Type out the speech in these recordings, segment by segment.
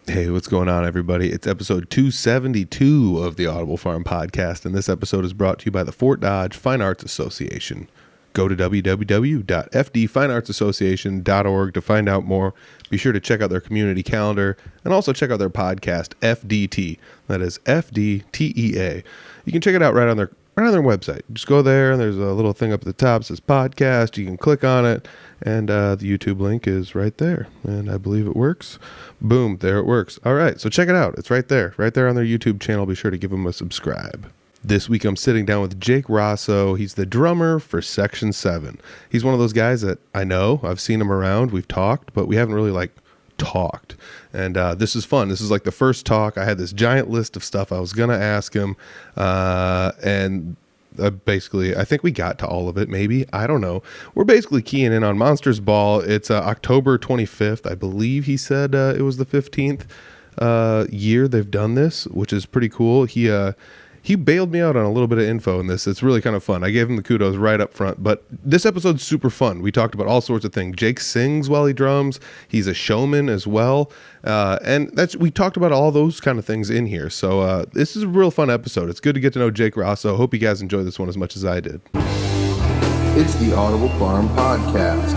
Hey, what's going on, everybody? It's episode 272 of the Audible Farm Podcast, and this episode is brought to you by the Fort Dodge Fine Arts Association. Go to www.fdfineartsassociation.org to find out more. Be sure to check out their community calendar and also check out their podcast, FDT. That is FDTEA. You can check it out right on their website. Just go there, and there's a little thing up at the top that says podcast. You can click on it, and the YouTube link is right there. And I believe it works. Boom, there it works. All right, so check it out. It's right there on their YouTube channel. Be sure to give them a subscribe. This week I'm sitting down with Jake Rossow. He's the drummer for Section 7. He's one of those guys that I know. I've seen him around. We've talked, but we haven't really talked. And this is fun. This is like the first talk. I had this giant list of stuff I was going to ask him. Basically, I think we got to all of it, maybe. I don't know. We're basically keying in on Monsters Ball. It's October 25th. I believe he said it was the 15th year they've done this, which is pretty cool. He bailed me out on a little bit of info in this. It's really kind of fun. I gave him the kudos right up front. But this episode's super fun. We talked about all sorts of things. Jake sings while he drums. He's a showman as well. And we talked about all those kind of things in here. So this is a real fun episode. It's good to get to know Jake Rossow. Hope you guys enjoy this one as much as I did. It's the Audible Farm Podcast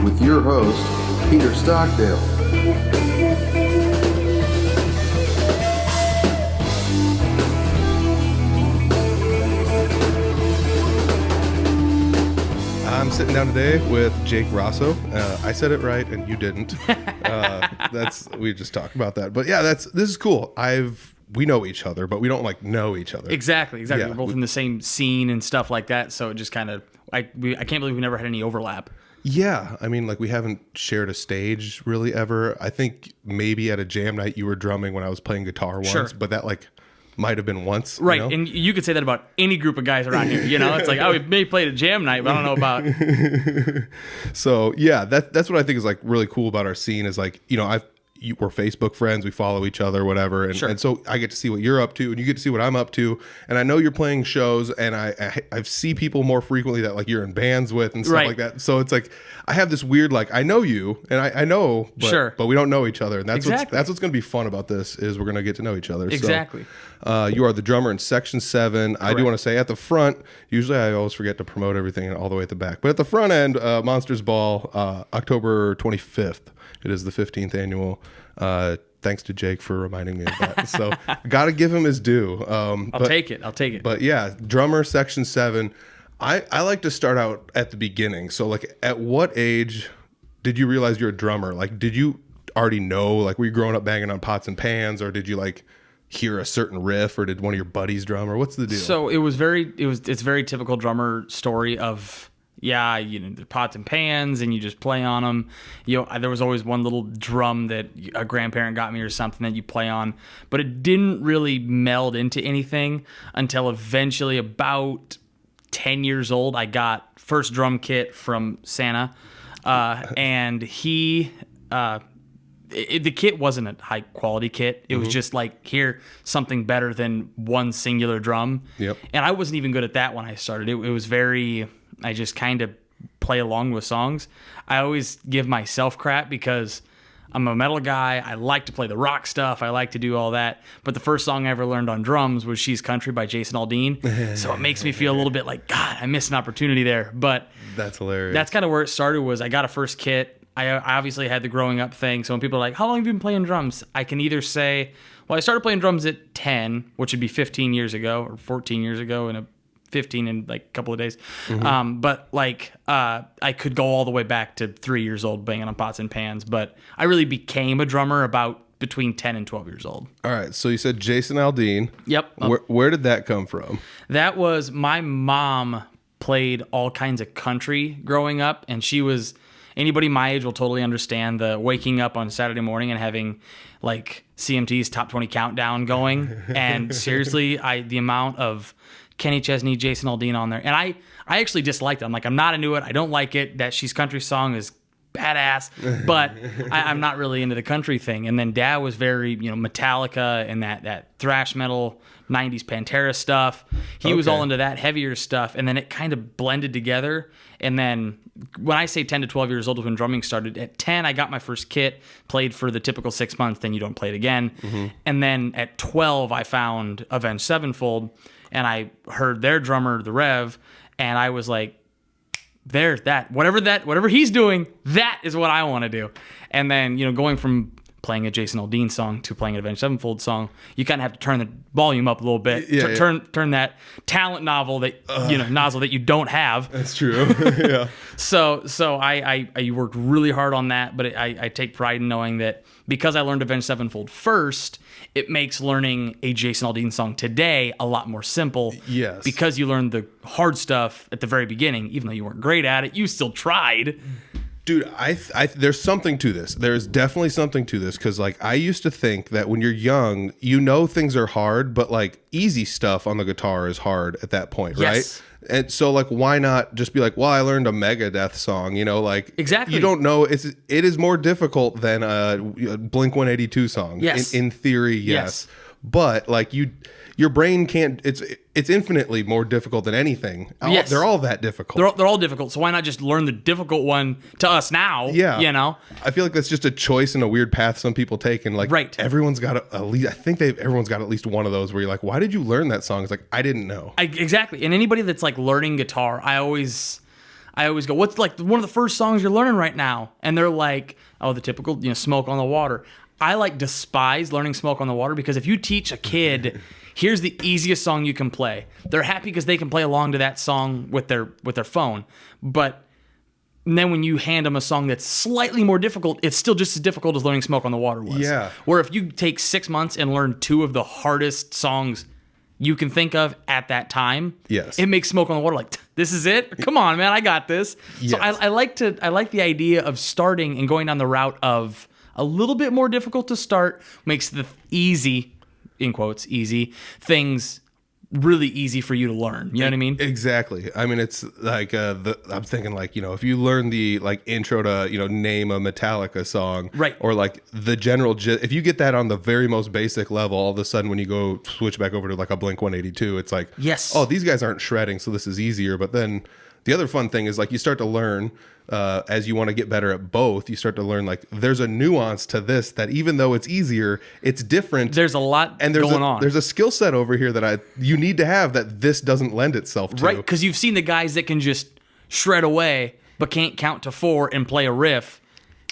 with your host, Peter Stockdale. I'm sitting down today with Jake Rossow. I said it right, and you didn't. We just talked about that. But yeah, this is cool. We know each other, but we don't know each other. Exactly. Yeah, We're both in the same scene and stuff like that. So it just kind of, I can't believe we never had any overlap. Yeah, I mean, we haven't shared a stage really ever. I think maybe at a jam night you were drumming when I was playing guitar once, Sure. but that might have been once. Right, You know? and you could say that about any group of guys around here. It's like, oh, we may played a jam night, but I don't know about. So yeah, that's what I think is really cool about our scene is we're Facebook friends, we follow each other, whatever, and, Sure. and so I get to see what you're up to, and you get to see what I'm up to, and I know you're playing shows, and I see people more frequently that you're in bands with and stuff Right. like that. So it's I have this weird I know you, and I know, but, Sure. but we don't know each other, and that's Exactly. what's going to be fun about this is we're going to get to know each other. Exactly. So, you are the drummer in Section 7. I do want to say at the front, usually I always forget to promote everything all the way at the back, but at the front end, Monsters Ball, October 25th. It is the 15th annual. Thanks to Jake for reminding me of that. So got to give him his due. I'll take it. But yeah, drummer Section 7. I like to start out at the beginning. So at what age did you realize you're a drummer? Did you already know, were you growing up banging on pots and pans, or did you hear a certain riff, or did one of your buddies drum, or what's the deal? So it's very typical drummer story of, the pots and pans, and you just play on them. There was always one little drum that a grandparent got me or something that you play on, but it didn't really meld into anything until eventually about 10 years old, I got first drum kit from Santa, and the kit wasn't a high quality kit. It was just here, something better than one singular drum. Yep. And I wasn't even good at that when I started. It was I just kind of play along with songs. I always give myself crap because I'm a metal guy. I like to play the rock stuff. I like to do all that. But the first song I ever learned on drums was She's Country by Jason Aldean. So it makes me feel a little bit God, I missed an opportunity there. But that's hilarious. That's kind of where it started. Was I got a first kit. I obviously had the growing up thing. So when people are like, how long have you been playing drums? I can either say, well, I started playing drums at 10, which would be 15 years ago or 14 years ago, and 15 in a couple of days. But I could go all the way back to 3 years old banging on pots and pans. But I really became a drummer about between 10 and 12 years old. All right. So you said Jason Aldean. Yep. Where did that come from? That was my mom played all kinds of country growing up, and she was, anybody my age will totally understand the waking up on Saturday morning and having CMT's top 20 countdown going. And seriously, the amount of Kenny Chesney, Jason Aldean on there, and I actually disliked it. I'm not into it. I don't like it. That She's Country song is badass. But I'm not really into the country thing. And then Dad was very, Metallica and that thrash metal 90s Pantera stuff. He was all into that heavier stuff, and then it kind of blended together. And then when I say 10 to 12 years old was when drumming started. At 10, I got my first kit, played for the typical 6 months, then you don't play it again. And then at 12, I found Avenged Sevenfold, and I heard their drummer, the Rev, and I was like, whatever he's doing, that is what I want to do. And then, going from playing a Jason Aldean song to playing an Avenged Sevenfold song, you kind of have to turn the volume up a little bit. Turn that talent nozzle that you don't have. That's true. Yeah. So I worked really hard on that, but I take pride in knowing that because I learned Avenged Sevenfold first, it makes learning a Jason Aldean song today a lot more simple. Yes. Because you learned the hard stuff at the very beginning, even though you weren't great at it, you still tried. Dude, I there's something to this. There's definitely something to this, because like I used to think that when you're young, things are hard, but like easy stuff on the guitar is hard at that point, right? And so like, why not just be like, well, I learned a Megadeth song, like exactly. You don't know it is more difficult than a Blink 182 song. Yes, in theory, yes. But like your brain can't. It's infinitely more difficult than anything. Yes. They're all that difficult. They're all difficult. So why not just learn the difficult one to us now? Yeah. I feel like that's just a choice and a weird path some people take, and like everyone's got at least. I think everyone's got at least one of those where you're like, why did you learn that song? It's like, I didn't know. Exactly. And anybody that's like learning guitar, I always go, what's like one of the first songs you're learning right now? And they're like, oh, the typical, Smoke on the Water. I despise learning Smoke on the Water, because if you teach a kid, here's the easiest song you can play, they're happy because they can play along to that song with their phone. But then when you hand them a song that's slightly more difficult, it's still just as difficult as learning Smoke on the Water was. Yeah. Where if you take 6 months and learn 2 of the hardest songs you can think of at that time, yes, it makes Smoke on the Water like, this is it? Come on, man, I got this. Yes. So I like the idea of starting and going down the route of a little bit more difficult to start, makes the easy, in quotes, easy things really easy for you to learn. You know what I mean? Exactly. I mean, it's like I'm thinking like, if you learn the like intro to, name a Metallica song, right, or like the general if you get that on the very most basic level, all of a sudden when you go switch back over to like a Blink 182, it's like, yes, oh, these guys aren't shredding, so this is easier. But then the other fun thing is like you start to learn as you want to get better at both, you start to learn like there's a nuance to this that even though it's easier, it's different. There's a lot going on. There's a skill set over here that you need to have that this doesn't lend itself to. Right, because you've seen the guys that can just shred away but can't count to 4 and play a riff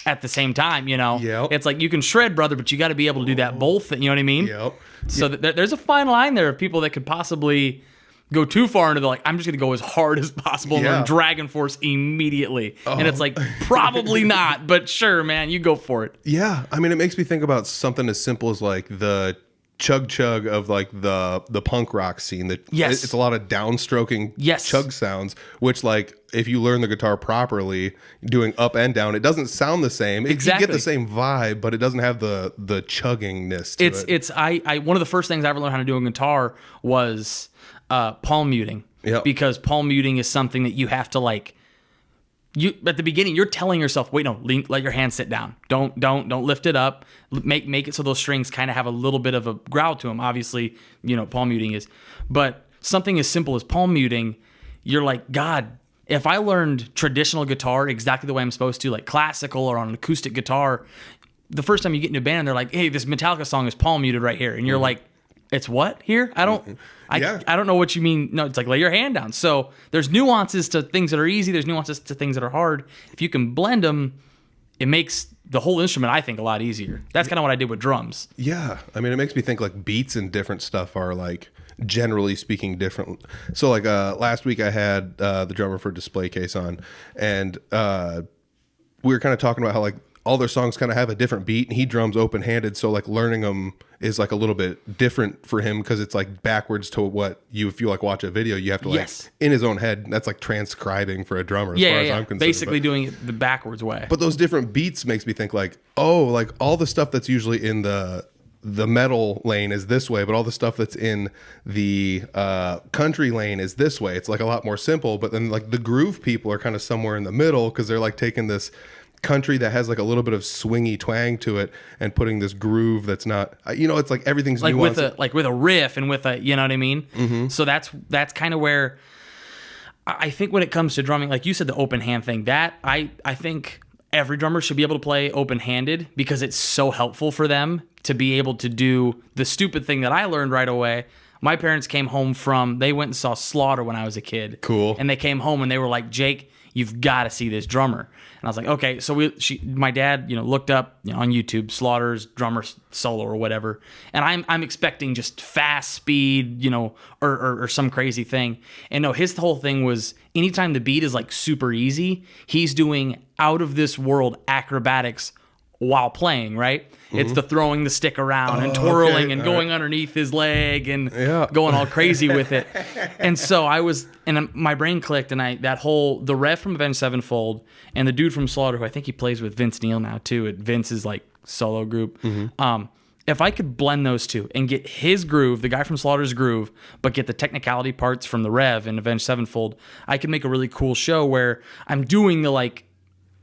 at the same time, Yep. It's like you can shred, brother, but you got to be able to do that both, you know what I mean? Yep. So there's a fine line there of people that could possibly go too far into I'm just going to go as hard as possible and learn Dragon Force immediately. And it's like, probably not, but sure, man, you go for it. Yeah. I mean, it makes me think about something as simple as like the chug of like the punk rock scene. It's a lot of downstroking chug sounds, which like if you learn the guitar properly, doing up and down, it doesn't sound the same. Exactly. You get the same vibe, but it doesn't have the chuggingness to it. It's one of the first things I ever learned how to do on guitar was palm muting. Yep. Because palm muting is something that you have to like. You at the beginning, you're telling yourself, "Wait, no, let your hand sit down. Don't lift it up. Make it so those strings kind of have a little bit of a growl to them." Obviously, palm muting is, but something as simple as palm muting, you're like, God, if I learned traditional guitar exactly the way I'm supposed to, like classical or on an acoustic guitar, the first time you get into a band, they're like, "Hey, this Metallica song is palm muted right here," and you're like, "It's what here? I don't know what you mean." No, it's like, lay your hand down. So there's nuances to things that are easy. There's nuances to things that are hard. If you can blend them, it makes the whole instrument, I think, a lot easier. That's kind of what I did with drums. Yeah. I mean, it makes me think like beats and different stuff are like, generally speaking, different. So like last week I had the drummer for Display Case on, and we were kind of talking about how like all their songs kind of have a different beat, and he drums open-handed, so like learning them is like a little bit different for him because it's like backwards to what if you like watch a video, you have to like in his own head. That's like transcribing for a drummer as far as I'm concerned. Basically doing it the backwards way. But those different beats makes me think like, oh, like all the stuff that's usually in the metal lane is this way, but all the stuff that's in the country lane is this way. It's like a lot more simple, but then like the groove people are kind of somewhere in the middle because they're like taking this country that has like a little bit of swingy twang to it, and putting this groove that's not, it's like everything's like nuanced. with a riff and with a, you know what I mean? Mm-hmm. So that's kind of where I think when it comes to drumming, like you said, the open hand thing, that I think every drummer should be able to play open-handed because it's so helpful for them to be able to do the stupid thing that I learned right away. My parents came home they went and saw Slaughter when I was a kid. Cool. And they came home and they were like, Jake, you've got to see this drummer. And I was like, okay. So my dad, looked up on YouTube, Slaughter's drummer solo or whatever. And I'm expecting just fast speed, or some crazy thing. And no, his whole thing was anytime the beat is like super easy, he's doing out of this world acrobatics while playing, right? Mm-hmm. It's the throwing the stick around and twirling and going underneath his leg and going all crazy with it. And so my brain clicked, and the Rev from Avenged Sevenfold and the dude from Slaughter, who I think he plays with Vince Neil now too, at Vince's like solo group. Mm-hmm. If I could blend those two and get his groove, the guy from Slaughter's groove, but get the technicality parts from the Rev and Avenged Sevenfold, I could make a really cool show where I'm doing the like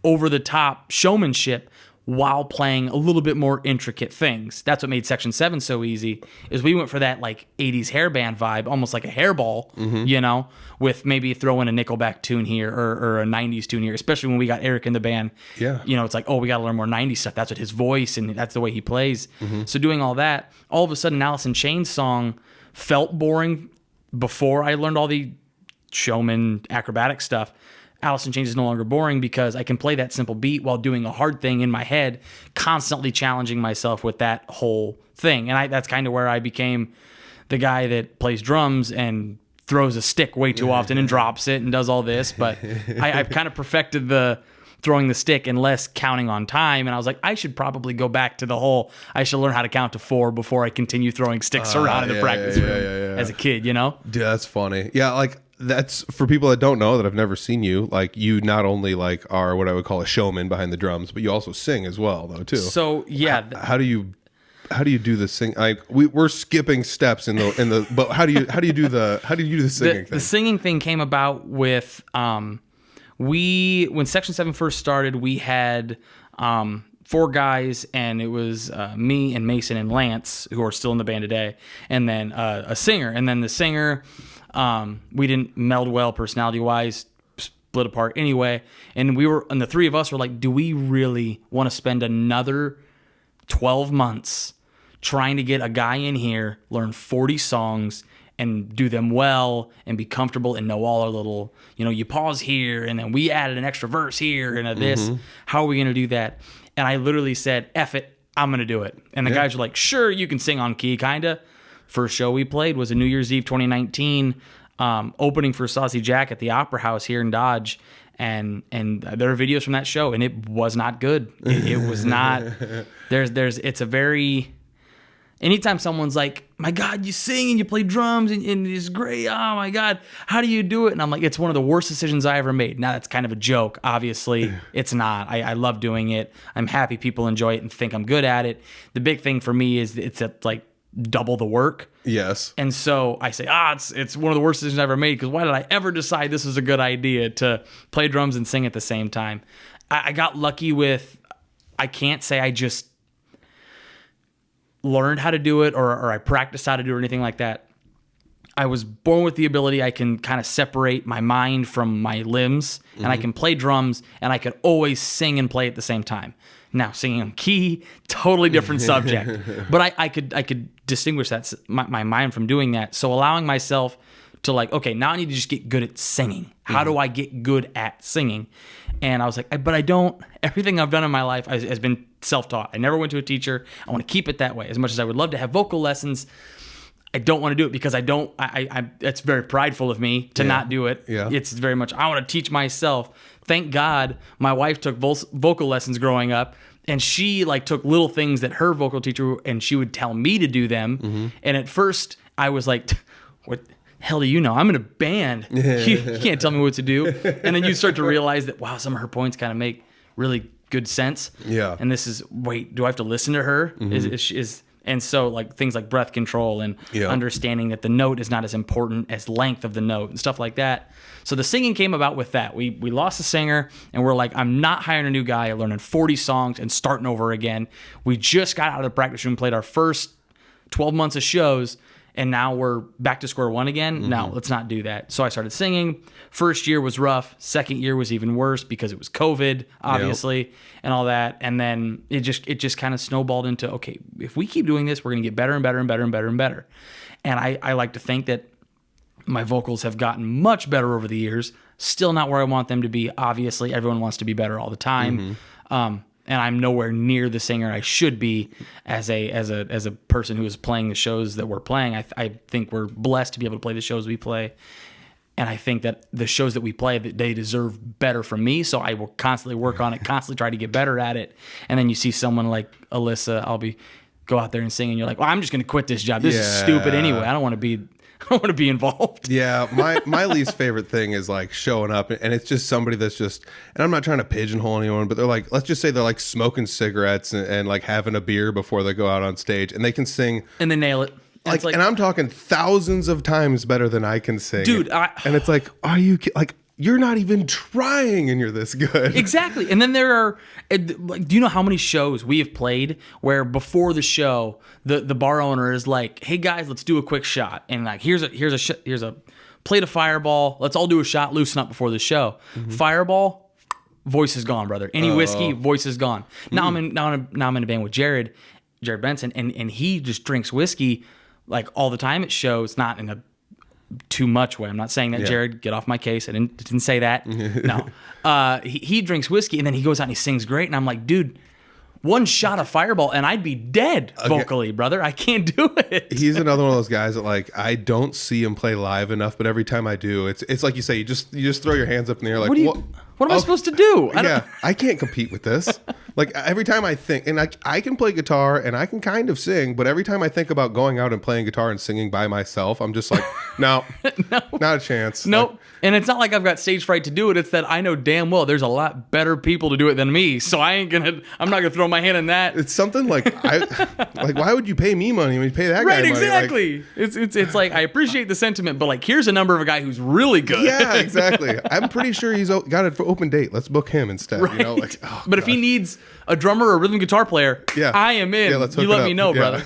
over the top showmanship while playing a little bit more intricate things. That's what made Section 7 so easy, is we went for that like 80s hair band vibe, almost like a hairball, mm-hmm. With maybe throw in a Nickelback tune here or a 90s tune here, especially when we got Eric in the band. Yeah. It's like, oh, we got to learn more 90s stuff. That's what his voice and that's the way he plays. Mm-hmm. So doing all that, all of a sudden Alice in Chains song felt boring before I learned all the showman acrobatic stuff. Alice in Chains is no longer boring because I can play that simple beat while doing a hard thing in my head, constantly challenging myself with that whole thing. And that's kind of where I became the guy that plays drums and throws a stick way too often and drops it and does all this. But I've kind of perfected the throwing the stick and less counting on time. And I was like, I should probably go back to I should learn how to count to 4 before I continue throwing sticks around in the practice room as a kid, Dude, that's funny. Yeah, like, that's for people that don't know, that have never seen you. Like, you not only like are what I would call a showman behind the drums, but you also sing as well, though, too. So yeah, how do you do the sing? We're skipping steps in the. But how do you do the singing thing? The singing thing came about with when Section 7 first started, we had 4 guys, and it was me and Mason and Lance, who are still in the band today, and then a singer, and then the singer. We didn't meld well personality-wise, split apart anyway. And the 3 of us were like, do we really want to spend another 12 months trying to get a guy in here, learn 40 songs, and do them well, and be comfortable, and know all our little, you pause here, and then we added an extra verse here, and this. Mm-hmm. How are we going to do that? And I literally said, F it, I'm going to do it. And the guys were like, sure, you can sing on key, kind of. First show we played was a New Year's Eve 2019, opening for Saucy Jack at the Opera House here in Dodge, and there are videos from that show, and it was not good. It was not. It's a very. Anytime someone's like, my God, you sing and you play drums and it's great. Oh my God, how do you do it? And I'm like, it's one of the worst decisions I ever made. Now that's kind of a joke. Obviously, it's not. I love doing it. I'm happy people enjoy it and think I'm good at it. The big thing for me is it's like double the work. Yes. And so I say, it's one of the worst decisions I ever made, because why did I ever decide this was a good idea to play drums and sing at the same time? I got lucky with, I can't say I just learned how to do it or I practiced how to do it or anything like that. I was born with the ability, I can kind of separate my mind from my limbs, and I can play drums, and I could always sing and play at the same time. Now, singing on key, totally different subject. But I could distinguish my mind from doing that. So allowing myself to like, okay, now I need to just get good at singing. How do I get good at singing? And I was like, but I don't. Everything I've done in my life has been self-taught. I never went to a teacher. I want to keep it that way. As much as I would love to have vocal lessons, I don't want to do it because I don't. It's very prideful of me to not do it. Yeah. It's very much, I want to teach myself. Thank God my wife took vocal lessons growing up, and she like took little things that her vocal teacher, and she would tell me to do them. Mm-hmm. And at first I was like, what the hell do you know? I'm in a band. You can't tell me what to do. And then you start to realize that, wow, some of her points kind of make really good sense. Yeah. And this is, wait, do I have to listen to her? Mm-hmm. And so like things like breath control and understanding that the note is not as important as length of the note and stuff like that. So the singing came about with that. We lost a singer, and we're like, I'm not hiring a new guy, learning 40 songs and starting over again. We just got out of the practice room, played our first 12 months of shows, and now we're back to square one again. No, let's not do that. So I started singing. First year was rough. Second year was even worse because it was COVID, obviously, and all that. And then it just kind of snowballed into, okay, if we keep doing this, we're going to get better and better and better and better and better. And I like to think that my vocals have gotten much better over the years. Still not where I want them to be. Obviously, everyone wants to be better all the time. And I'm nowhere near the singer I should be as a person who is playing the shows that we're playing. I think we're blessed to be able to play the shows we play. And I think that the shows that we play, that they deserve better from me. So I will constantly work on it, constantly try to get better at it. And then you see someone like Alyssa, go out there and sing, and you're like, well, I'm just going to quit this job. This is stupid anyway. I don't want to be involved. Yeah, my least favorite thing is like showing up and it's just somebody that's just, and I'm not trying to pigeonhole anyone, but they're like, let's just say they're like smoking cigarettes and like having a beer before they go out on stage, and they can sing and they nail it. Like, and I'm talking thousands of times better than I can sing, dude. And it's like, are you like? You're not even trying, and you're this good. Exactly. And then there are, like, do you know how many shows we have played where before the show, the bar owner is like, "Hey guys, let's do a quick shot," and like, here's a plate of Fireball. Let's all do a shot, loosen up before the show. Fireball, voice is gone, brother. Any whiskey, voice is gone. Now I'm in a band with Jared Benson, and he just drinks whiskey like all the time at shows, not in a too much way. I'm not saying that, Jared, get off my case. I didn't say that. No. He drinks whiskey, and then he goes out and he sings great, and I'm like, dude, one shot of Fireball and I'd be dead vocally, brother. I can't do it. He's another one of those guys that, like, I don't see him play live enough, but every time I do, it's like you say, you just throw your hands up in the air like, what am I supposed to do? I can't compete with this. Like, every time I think, and I can play guitar and I can kind of sing, but every time I think about going out and playing guitar and singing by myself, I'm just like, no, not a chance. Nope. Like, and it's not like I've got stage fright to do it. It's that I know damn well there's a lot better people to do it than me. So I'm not gonna throw my hand in that. It's something like, why would you pay me money when you pay that guy money? Right, exactly. Like, it's like, I appreciate the sentiment, but like, here's a number of a guy who's really good. Yeah, exactly. I'm pretty sure he's got an open date. Let's book him instead. Right. You know, like, but if he needs a drummer or a rhythm guitar player, I am in. Yeah, let's hook you let it up. me know, brother.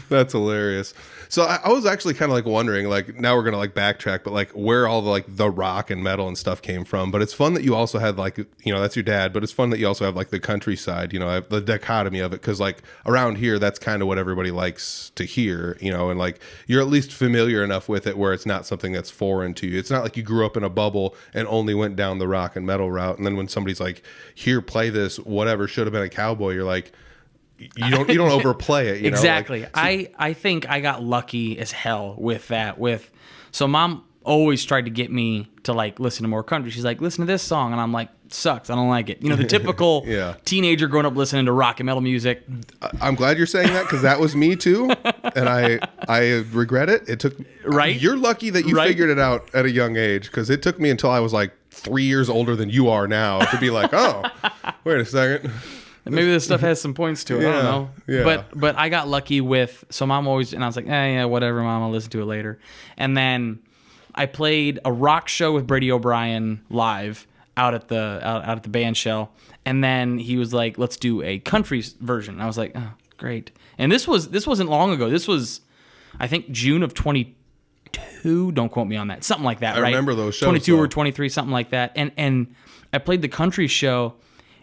That's hilarious. So I was actually kind of like wondering, like, now we're gonna like backtrack, but like where all the like the rock and metal and stuff came from. But it's fun that you also had like, you know, that's your dad, but it's fun that you also have like the countryside, you know, the dichotomy of it, because like around here, that's kind of what everybody likes to hear, you know, and like you're at least familiar enough with it where it's not something that's foreign to you. It's not like you grew up in a bubble and only went down the rock and metal route, and then when somebody's like, here, play this, whatever should have been a cowboy, you're like, you don't overplay it. You exactly. know? Like, I think I got lucky as hell with that. So mom always tried to get me to like listen to more country. She's like, listen to this song, and I'm like, sucks. I don't like it. You know, the typical teenager growing up listening to rock and metal music. I'm glad you're saying that, because that was me too, and I regret it. It took You're lucky that you figured it out at a young age, because it took me until I was like 3 years older than you are now to be like, oh, wait a second. Maybe this stuff has some points to it. I don't know. Yeah. But I got lucky with, so mom always, and I was like, yeah, whatever, mom, I'll listen to it later. And then I played a rock show with Brady O'Brien live out at the band shell. And then he was like, let's do a country version. And I was like, oh, great. And this wasn't long ago. This was, I think, June of 22. Don't quote me on that. Something like that, right? I remember those shows. 22 or 23, something like that. And I played the country show,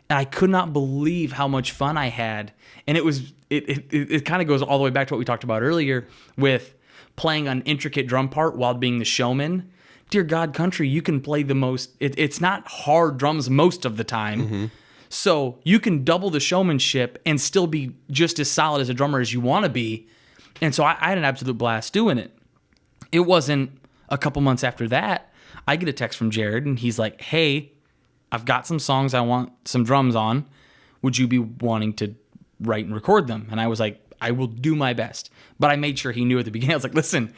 and I could not believe how much fun I had. And it kind of goes all the way back to what we talked about earlier with playing an intricate drum part while being the showman. Dear God, country, you can play the most. It's not hard drums most of the time. Mm-hmm. So you can double the showmanship and still be just as solid as a drummer as you want to be. And so I had an absolute blast doing it. It wasn't a couple months after that, I get a text from Jared, and he's like, hey, I've got some songs I want some drums on. Would you be wanting to write and record them? And I was like, I will do my best. But I made sure he knew at the beginning. I was like, listen,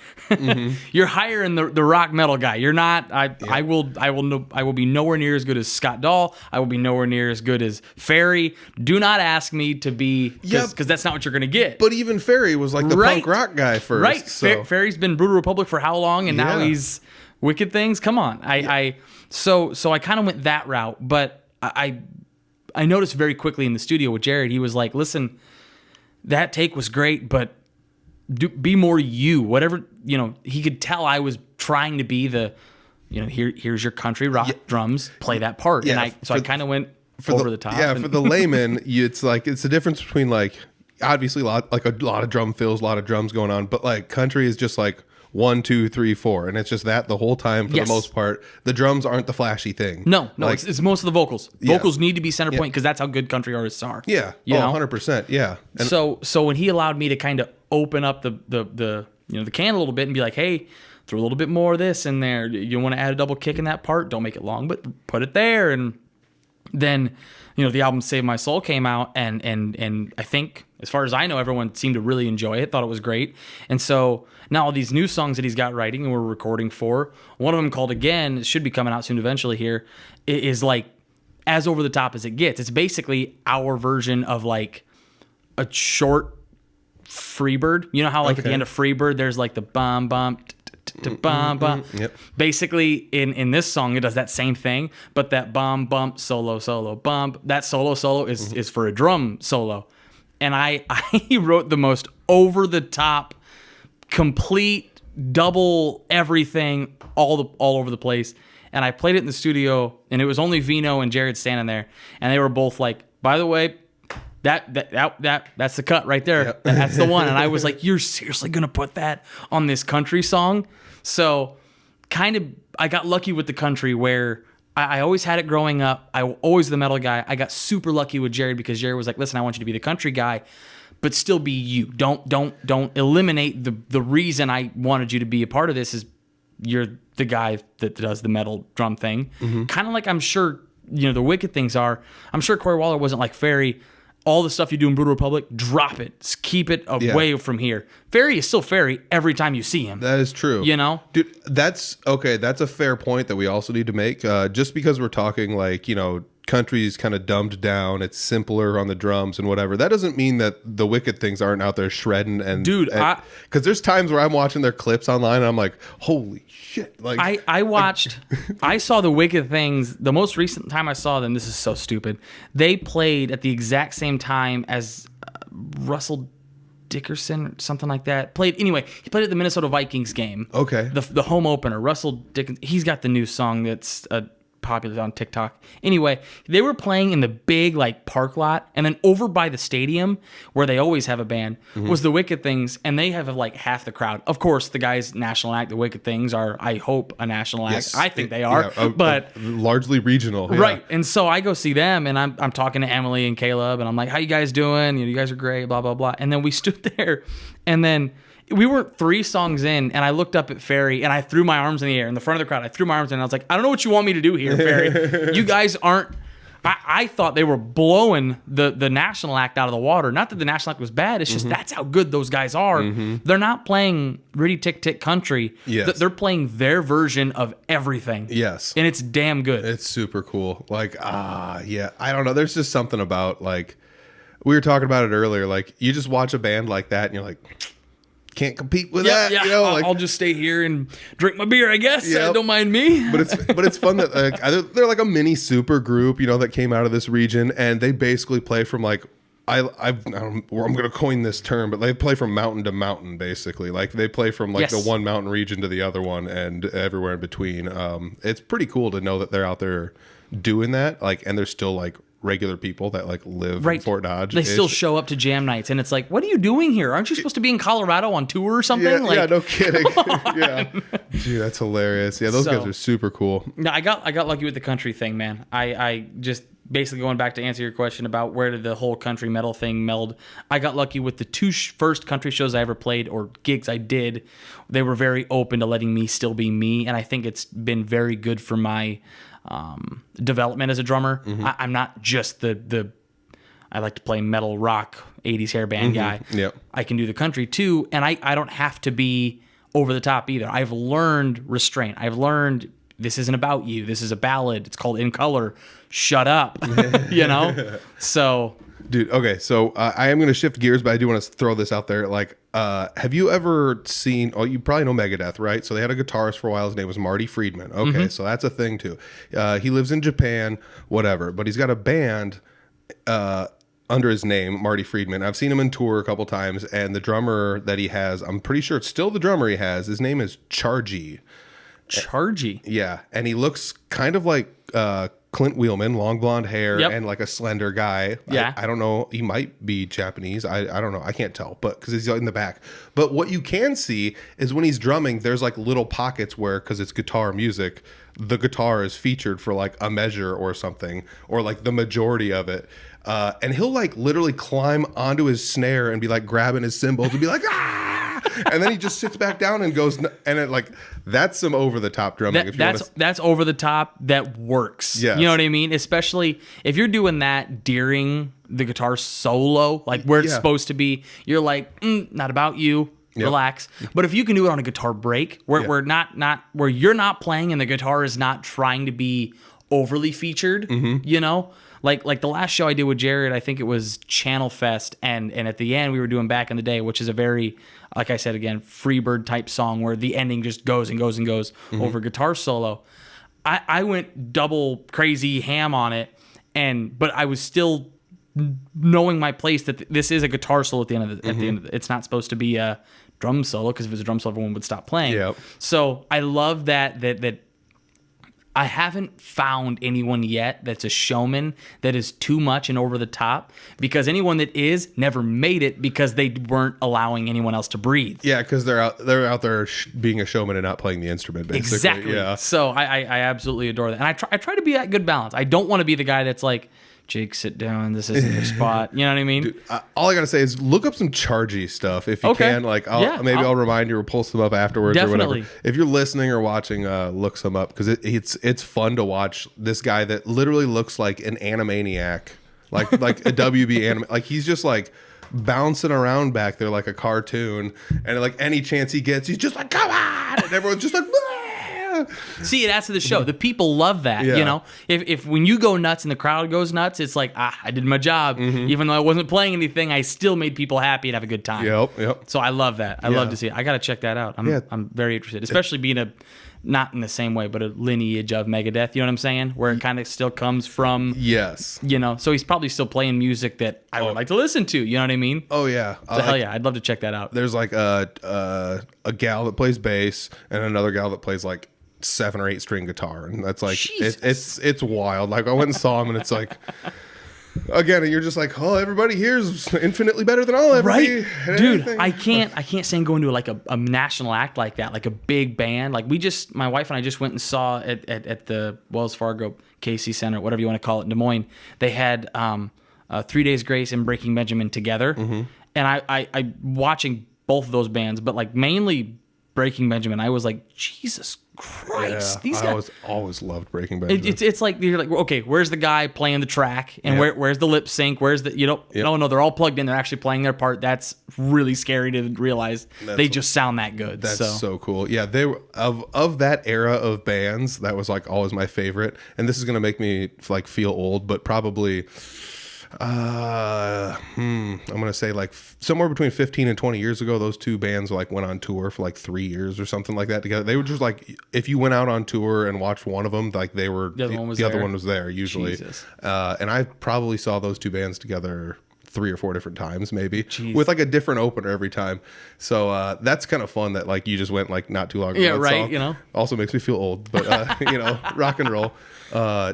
you're hiring the rock metal guy. You're not. I will be nowhere near as good as Scott Dahl. I will be nowhere near as good as Ferry. Do not ask me to be, because that's not what you're gonna get. But even Ferry was like the punk rock guy first. Right. So. Ferry's been Brutal Republic for how long, and now he's Wicked Things. Come on. So I kind of went that route, but I noticed very quickly in the studio with Jared, he was like, listen, that take was great, but be more you. Whatever, he could tell I was trying to be the, here's your country rock drums, play that part. Yeah, and I kind of went over the top. Yeah, for the layman, it's the difference between like, obviously a lot of drum fills, a lot of drums going on, but like country is just like 1, 2, 3, 4, and it's just that the whole time for the most part. The drums aren't the flashy thing. No, like, it's most of the vocals. Vocals need to be center point because that's how good country artists are. Yeah, 100%. Yeah. And so when he allowed me to kind of open up the can a little bit and be like, hey, throw a little bit more of this in there. You want to add a double kick in that part? Don't make it long, but put it there. And then the album Save My Soul came out, and I think, as far as I know, everyone seemed to really enjoy it, thought it was great. And so now all these new songs that he's got writing and we're recording for, one of them called Again, it should be coming out soon eventually here, is like as over the top as it gets. It's basically our version of like a short Freebird. You know how like at the end of Freebird, there's like the bum bum, bum bum. Yep. Basically, in this song, it does that same thing, but that bum bump solo bump, that solo is for a drum solo. And I wrote the most over the top, complete double everything all over the place. And I played it in the studio, and it was only Vino and Jared standing there, and they were both like, by the way, that's the cut right there. Yep. That's the one. And I was like, you're seriously gonna put that on this country song? So kind of I got lucky with the country where I always had it growing up. I was always the metal guy. I got super lucky with Jared because Jared was like, listen, I want you to be the country guy, but still be you. Don't eliminate the reason I wanted you to be a part of this is you're the guy that does the metal drum thing. Kind of like I'm sure, the Wicked Things are. I'm sure Corey Waller wasn't like Ferry. All the stuff you do in Brutal Republic, drop it. Just keep it away from here. Ferry is still Ferry every time you see him. That is true. Dude, that's okay. That's a fair point that we also need to make. Just because we're talking like, country's kind of dumbed down, it's simpler on the drums and whatever. That doesn't mean that the Wicked Things aren't out there shredding and dude, because there's times where I'm watching their clips online and I'm like, holy shit! Like I saw the Wicked Things. The most recent time I saw them, this is so stupid. They played at the exact same time as Russell Dickerson or something like that. He played at the Minnesota Vikings game. Okay, the home opener. Russell Dickerson. He's got the new song that's popular on TikTok. Anyway, they were playing in the big like park lot, and then over by the stadium where they always have a band was the Wicked Things, and they have like half the crowd. Of course, the guys' national act, the Wicked Things, are, I hope, a national act. Yes. I think they are, but largely regional, right? And so I go see them, and I'm talking to Emily and Caleb, and I'm like, "How you guys doing? You guys are great." Blah blah blah. And then we stood there, and then we weren't 3 songs in, and I looked up at Ferry, and I threw my arms in the air in the front of the crowd. I threw my arms in, and I was like, I don't know what you want me to do here, Ferry. You guys aren't. I thought they were blowing the national act out of the water. Not that the national act was bad. It's just that's how good those guys are. They're not playing Ritty Tick Tick country. Yes. They're playing their version of everything. Yes. And it's damn good. It's super cool. Like, yeah. I don't know. There's just something about, like, we were talking about it earlier. Like, you just watch a band like that, and you're like, can't compete with that. Yeah. I'll just stay here and drink my beer, I guess. Yep. Don't mind me. But it's fun that they're like a mini super group, that came out of this region, and they basically play from like I'm going to coin this term, but they play from mountain to mountain, basically. Like they play from like the one mountain region to the other one and everywhere in between. It's pretty cool to know that they're out there doing that, like, and they're still like regular people that like live in Fort Dodge. They still show up to jam nights, and it's like, what are you doing here? Aren't you supposed to be in Colorado on tour or something? Yeah, no kidding. Yeah, gee, that's hilarious. Yeah, those guys are super cool. No, I got lucky with the country thing, man. I just basically going back to answer your question about where did the whole country metal thing meld. I got lucky with the 2 first country shows I ever played or gigs I did. They were very open to letting me still be me, and I think it's been very good for my development as a drummer. I'm not just the I like to play metal rock, 80s hair band guy. Yep. I can do the country too, and I don't have to be over the top either. I've learned restraint. I've learned this isn't about you. This is a ballad. It's called In Color. Shut up. You know? So... Dude, okay, so I am going to shift gears, but I do want to throw this out there. Like, have you ever seen, you probably know Megadeth, right? So they had a guitarist for a while. His name was Marty Friedman. Okay, so that's a thing, too. He lives in Japan, whatever, but he's got a band under his name, Marty Friedman. I've seen him in tour a couple times, and the drummer that he has, I'm pretty sure it's still the drummer he has. His name is Chargy. Chargy? Yeah, and he looks kind of like... Clint Wheelman, long blonde hair, and like a slender guy. Yeah. I don't know. He might be Japanese. I don't know. I can't tell, but because he's in the back. But what you can see is when he's drumming, there's like little pockets where, because it's guitar music, the guitar is featured for like a measure or something, or like the majority of it. And he'll like literally climb onto his snare and be like grabbing his cymbals and be like, ah! And then he just sits back down and goes, and it like, that's some over the top drumming. That's over the top. That works. Yes. You know what I mean? Especially if you're doing that during the guitar solo, like where it's supposed to be, you're like, not about you. Yep. Relax. But if you can do it on a guitar break where we're not where you're not playing and the guitar is not trying to be overly featured, you know? Like the last show I did with Jared, I think it was Channel Fest, and at the end we were doing Back in the Day, which is a very, like I said again, Freebird type song where the ending just goes and goes and goes over guitar solo. I went double crazy ham on it, but I was still knowing my place that this is a guitar solo at the end of it. It's not supposed to be a drum solo, because if it was a drum solo, everyone would stop playing. Yep. So I love that I haven't found anyone yet that's a showman that is too much and over the top, because anyone that is never made it because they weren't allowing anyone else to breathe. Yeah, because they're out there being a showman and not playing the instrument, basically. Exactly. Yeah. So I absolutely adore that. And I try to be at good balance. I don't want to be the guy that's like, Jake, sit down. This isn't your spot. You know what I mean? Dude, all I gotta say is look up some Chargy stuff if you can. Like, I'll remind you or pull some up afterwards or whatever. If you're listening or watching, look some up, because it's fun to watch this guy that literally looks like an Animaniac, like a WB anime. Like he's just like bouncing around back there like a cartoon, and like any chance he gets, he's just like, come on, and everyone's just like. See, it adds to the show. The people love that, you know? If when you go nuts and the crowd goes nuts, it's like, I did my job. Even though I wasn't playing anything, I still made people happy and have a good time. Yep. So I love that. I love to see it. I got to check that out. I'm very interested, especially being not in the same way, but a lineage of Megadeth, you know what I'm saying? Where it kind of still comes from. Yes. You know, so he's probably still playing music that I would like to listen to, you know what I mean? Oh, yeah. So hell yeah, I'd love to check that out. There's like a gal that plays bass and another gal that plays like 7 or 8 string guitar, and that's like it's wild. Like I went and saw him, and it's like again, you're just like, oh, everybody here's infinitely better than I'll ever be. Dude, I can't stand going to like a national act like that, like a big band. Like my wife and I just went and saw at the Wells Fargo Casey Center, whatever you want to call it, in Des Moines. They had 3 Days Grace and Breaking Benjamin together, and I watching both of those bands, but like mainly Breaking Benjamin, I was like, Jesus Christ, these guys. I always loved Breaking Benjamin. It's like you're like, okay, where's the guy playing the track, and where's the lip sync? Where's the no, they're all plugged in. They're actually playing their part. That's really scary to realize they just sound that good. That's so cool. Yeah, they were of that era of bands. That was like always my favorite. And this is gonna make me like feel old, but probably. I'm gonna say like somewhere between 15 and 20 years ago, those two bands like went on tour for like 3 years or something like that together. They were just like, if you went out on tour and watched one of them, like they were the other one was there usually. Jesus. And I probably saw those two bands together 3 or 4 different times, maybe. Jeez. With like a different opener every time. So that's kind of fun that like you just went like not too long ago. Yeah, right. Song. You know, also makes me feel old, but rock and roll.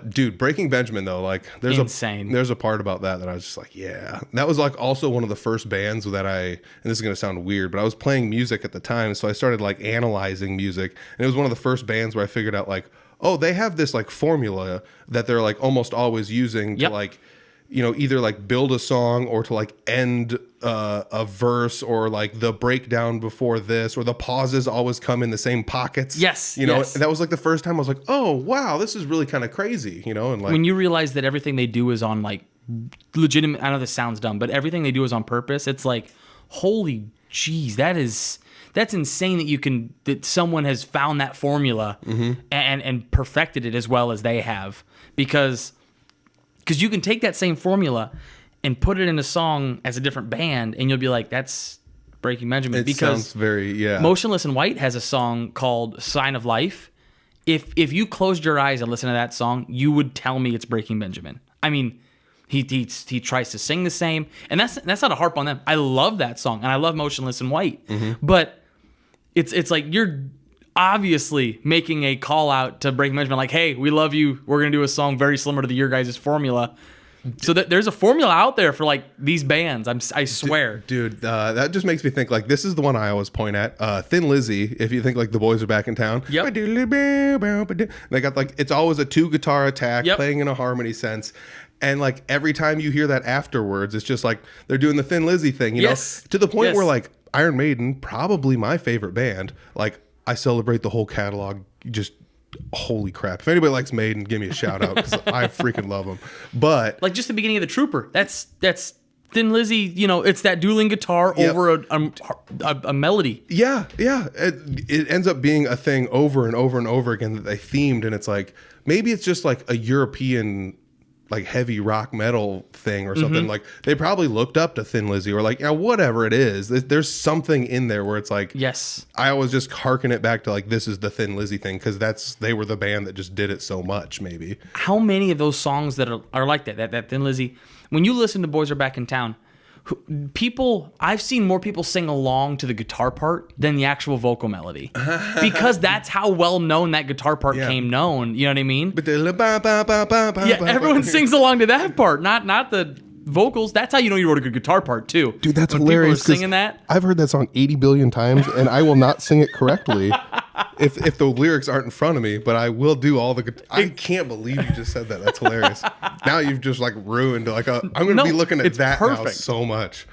Dude, Breaking Benjamin though, like there's a part about that I was just like, yeah. That was like also one of the first bands that and this is gonna sound weird, but I was playing music at the time, so I started like analyzing music, and it was one of the first bands where I figured out like, oh, they have this like formula that they're like almost always using to like, either like build a song or to like end a verse, or like the breakdown before this, or the pauses always come in the same pockets. Yes. And that was like the first time I was like, oh wow, this is really kind of crazy, and like when you realize that everything they do is on like legitimate. I know this sounds dumb, but everything they do is on purpose. It's like, holy jeez, that's insane that someone has found that formula and perfected it as well as they have, because you can take that same formula and put it in a song as a different band, and you'll be like, that's Breaking Benjamin. It sounds very, Motionless in White has a song called Sign of Life. If you closed your eyes and listened to that song, you would tell me it's Breaking Benjamin. I mean, he tries to sing the same, and that's not a harp on them. I love that song, and I love Motionless in White, but it's like you're obviously making a call out to Breaking Benjamin, like, hey, we love you. We're gonna do a song very similar to your guys' formula. So that there's a formula out there for like these bands. I swear, dude. That just makes me think like this is the one I always point at. Thin Lizzy. If you think like the boys are back in town, yep. They got like it's always a 2 guitar attack playing in a harmony sense. And like every time you hear that afterwards, it's just like they're doing the Thin Lizzy thing, you know, to the point where like Iron Maiden, probably my favorite band. Like I celebrate the whole catalog. Just holy crap! If anybody likes Maiden, give me a shout out because I freaking love them. But like just the beginning of the Trooper, that's Thin Lizzy. You know, it's that dueling guitar over a melody. Yeah. It ends up being a thing over and over and over again that they themed, and it's like maybe it's just like a European like heavy rock metal thing or something. Like they probably looked up to Thin Lizzy or like, whatever it is, there's something in there where it's like, yes, I always just hearken it back to like, this is the Thin Lizzy thing. Cause they were the band that just did it so much. Maybe how many of those songs that are like that Thin Lizzy, when you listen to Boys Are Back in Town, I've seen more people sing along to the guitar part than the actual vocal melody, because that's how well known that guitar part came known. You know what I mean? Yeah, everyone sings along to that part, not the vocals. That's how you know you wrote a good guitar part too. Dude, that's when hilarious. People are singing that. I've heard that song 80 billion times, and I will not sing it correctly if the lyrics aren't in front of me. But I will do all the. I can't believe you just said that. That's hilarious. Now you've just like ruined like I'm going to be looking at that now so much.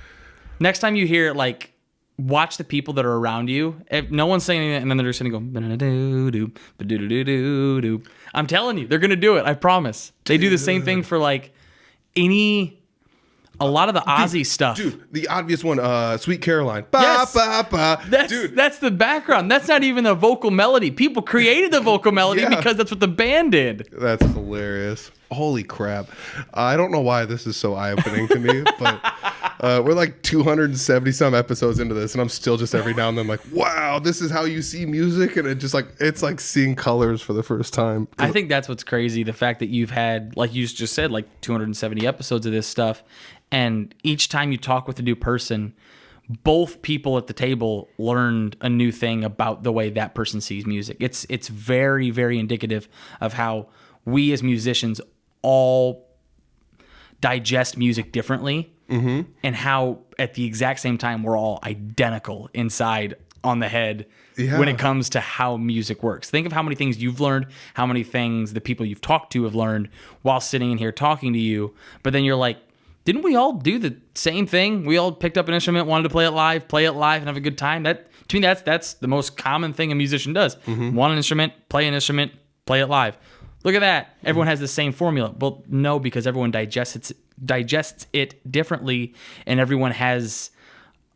Next time you hear it, like watch the people that are around you. If no one's saying anything, and then they're just going to go. I'm telling you, they're going to do it. I promise. They do the same thing for like a lot of the Ozzy stuff. Dude, the obvious one, Sweet Caroline. Yes. Dude. That's the background. That's not even a vocal melody. People created the vocal melody because that's what the band did. That's hilarious. Holy crap. I don't know why this is so eye-opening to me, but we're like 270 some episodes into this, and I'm still just every now and then like, wow, this is how you see music, and it's like seeing colors for the first time. I think that's what's crazy. The fact that you've had, like you just said, like 270 episodes of this stuff, and each time you talk with a new person, both people at the table learned a new thing about the way that person sees music. It's very, very indicative of how we as musicians all digest music differently, and how at the exact same time we're all identical inside on the head when it comes to how music works. Think of how many things you've learned, how many things the people you've talked to have learned while sitting in here talking to you, but then you're like, didn't we all do the same thing? We all picked up an instrument, wanted to play it live, and have a good time. That to me, that's the most common thing a musician does. Want an instrument, play it live. Look at that. Everyone has the same formula. Well, no, because everyone digests it differently, and everyone has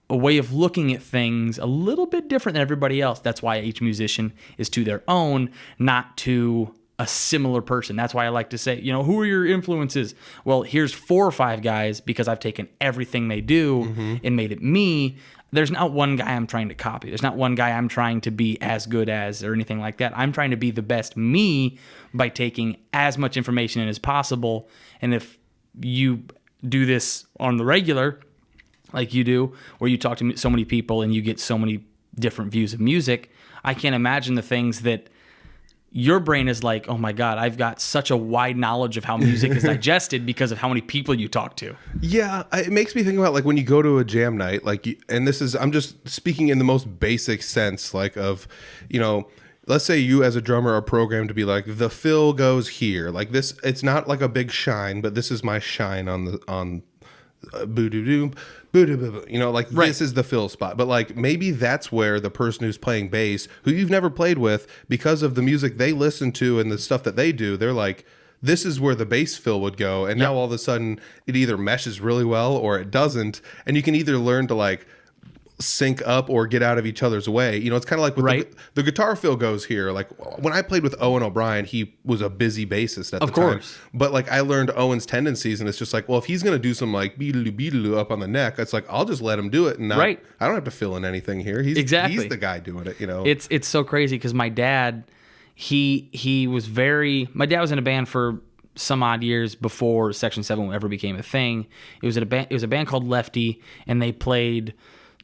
a way of looking at things a little bit different than everybody else. That's why each musician is to their own, not to a similar person. That's why I like to say, who are your influences? Well, here's 4 or 5 guys because I've taken everything they do and made it me. There's not one guy I'm trying to copy. There's not one guy I'm trying to be as good as or anything like that. I'm trying to be the best me by taking as much information in as possible. And if you do this on the regular, like you do, where you talk to so many people and you get so many different views of music, I can't imagine the things that your brain is like, oh my God, I've got such a wide knowledge of how music is digested because of how many people you talk to. Yeah, it makes me think about like when you go to a jam night, like, and this is, I'm just speaking in the most basic sense, like of, let's say you as a drummer are programmed to be like, the fill goes here. Like this, it's not like a big shine, but this is my shine on boo-doo-doo, boo-doo-boo-boo. Like right. This is the fill spot. But like maybe that's where the person who's playing bass, who you've never played with, because of the music they listen to and the stuff that they do, they're like, this is where the bass fill would go, and now all of a sudden it either meshes really well or it doesn't, and you can either learn to like sync up or get out of each other's way. You know, it's kind of like with the guitar fill goes here. Like when I played with Owen O'Brien, he was a busy bassist at the time. But like I learned Owen's tendencies, and it's just like, well, if he's gonna do some like beedaloo beedaloo up on the neck, it's like I'll just let him do it, and not, I don't have to fill in anything here. He's the guy doing it. You know, it's so crazy because my dad, he was my dad was in a band for some odd years before Section 7 ever became a thing. It was a band called Lefty, and they played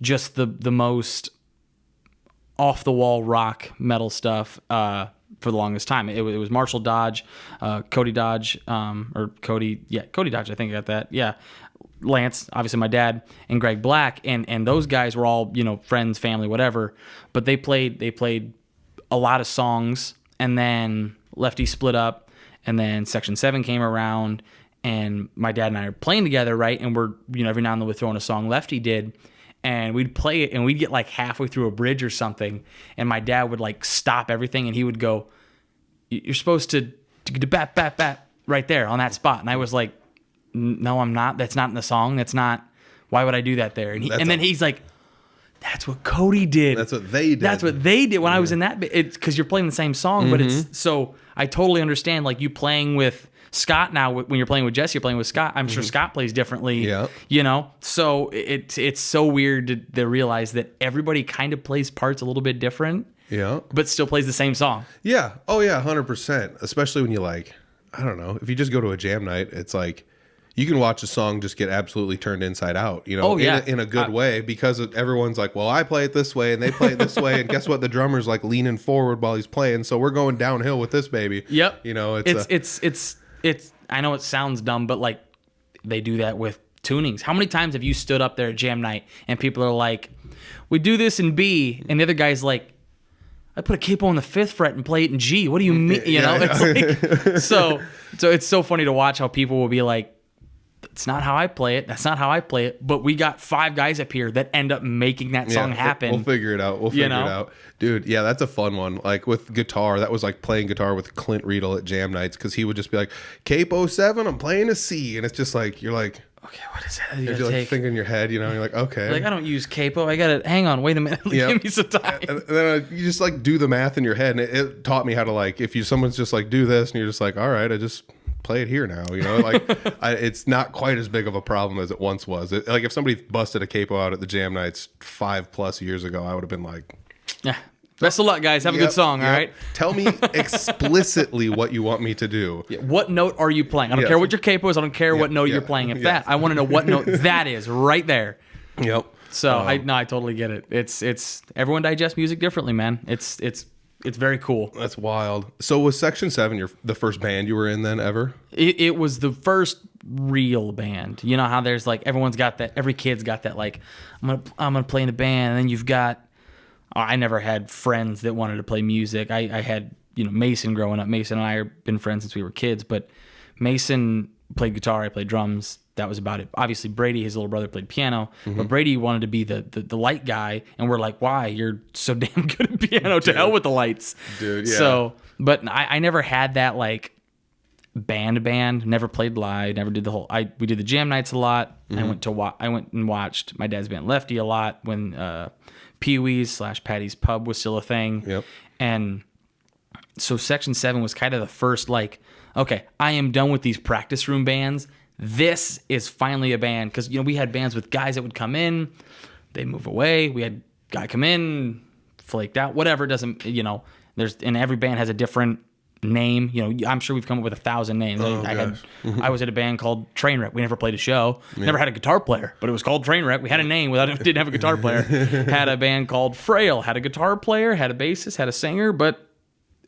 just the most off the wall rock metal stuff for the longest time. It was Marshall Dodge, Cody Dodge, Cody Dodge. I think I got that. Yeah, Lance, obviously my dad, and Greg Black, and those guys were all, you know, friends, family, whatever. But they played a lot of songs, and then Lefty split up, and then Section 7 came around, and my dad and I are playing together, right? And we're, you know, every now and then we're throwing a song Lefty did. And we'd play it, and we'd get like halfway through a bridge or something, and my dad would like stop everything, and he would go, "You're supposed to bat, bat, bat right there on that spot." And I was like, "No, I'm not. That's not in the song. That's not. Why would I do that there?" And then he's like, "That's what Cody did. That's what they did. That's what they did when I was in that. It's because you're playing the same song, but it's so I totally understand like you playing with Scott now. When you're playing with Jesse, you're playing with Scott. I'm sure Scott plays differently. Yeah. You know, so it's so weird to realize that everybody kind of plays parts a little bit different. Yeah. But still plays the same song. Yeah. Oh yeah, 100%. Especially when you like, I don't know, if you just go to a jam night, it's like you can watch a song just get absolutely turned inside out, you know, in a good way, because everyone's like, well, I play it this way and they play it this way, and guess what? The drummer's like leaning forward while he's playing, so we're going downhill with this baby. Yep. You know, it's I know it sounds dumb, but like they do that with tunings. How many times have you stood up there at jam night and people are like, "We do this in B," and the other guy's like, "I put a capo on the 5th fret and play it in G. What do you mean?" You know, it's like so it's so funny to watch how people will be like, "It's not how I play it. That's not how I play it." But we got 5 guys up here that end up making that song happen. We'll figure it out. We'll figure it out. Dude, yeah, that's a fun one. Like with guitar, that was like playing guitar with Clint Riedel at jam nights, because he would just be like, Capo 7, I'm playing a C. And it's just like, you're like, okay, what is that? You're like thinking in your head, you know, you're like, okay. Like, I don't use capo. I got to, hang on, wait a minute. Give me some time. And then you just like do the math in your head. And it taught me how to like, if someone's just like, do this, and you're just like, all right, I just play it here now, you know, like it's not quite as big of a problem as it once was. Like if somebody busted a capo out at the jam nights 5+ years ago, I would have been like, yeah, best of luck, guys. Have a good song. All right. Tell me explicitly what you want me to do. Yeah, what note are you playing? I don't care what your capo is. I don't care what note you're playing. I want to know what note that is right there. Yep. So I totally get it. It's everyone digests music differently, man. It's very cool. That's wild. So was Section 7 the first band you were in then ever? It was the first real band. You know how there's like everyone's got that. Every kid's got that. Like I'm gonna play in a band, and then you've got. I never had friends that wanted to play music. I had, you know, Mason growing up. Mason and I have been friends since we were kids, but Mason played guitar. I played drums. That was about it. Obviously, Brady, his little brother, played piano, but Brady wanted to be the light guy, and we're like, why? You're so damn good at piano. To hell with the lights. Dude, yeah. So, but I never had that, like, band, never played live, never did the whole, we did the jam nights a lot. I went and watched my dad's band Lefty a lot when Pee-wee's / Patty's Pub was still a thing. Yep. And so Section 7 was kind of the first, like, okay, I am done with these practice room bands. This is finally a band. Because, you know, we had bands with guys that would come in, they move away. We had guy come in, flaked out, whatever. Doesn't, you know, and every band has a different name. You know, I'm sure we've come up with 1,000 names. I was at a band called Trainwreck. We never played a show. Never had a guitar player, but it was called Trainwreck. We had a name didn't have a guitar player. Had a band called Frail. Had a guitar player. Had a bassist. Had a singer, but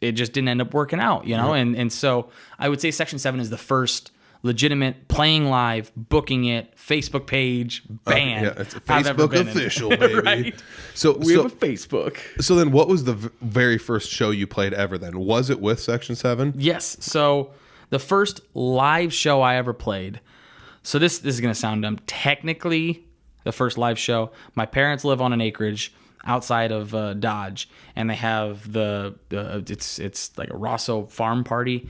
it just didn't end up working out. You know, and so I would say Section 7 is the first legitimate playing live, booking it, Facebook page band. It's a Facebook official, baby. Right? So we have a Facebook. So then, what was the very first show you played ever? Then was it with Section 7? Yes. So the first live show I ever played. So this is gonna sound dumb. Technically, the first live show. My parents live on an acreage outside of Dodge, and they have it's like a Rossow farm party.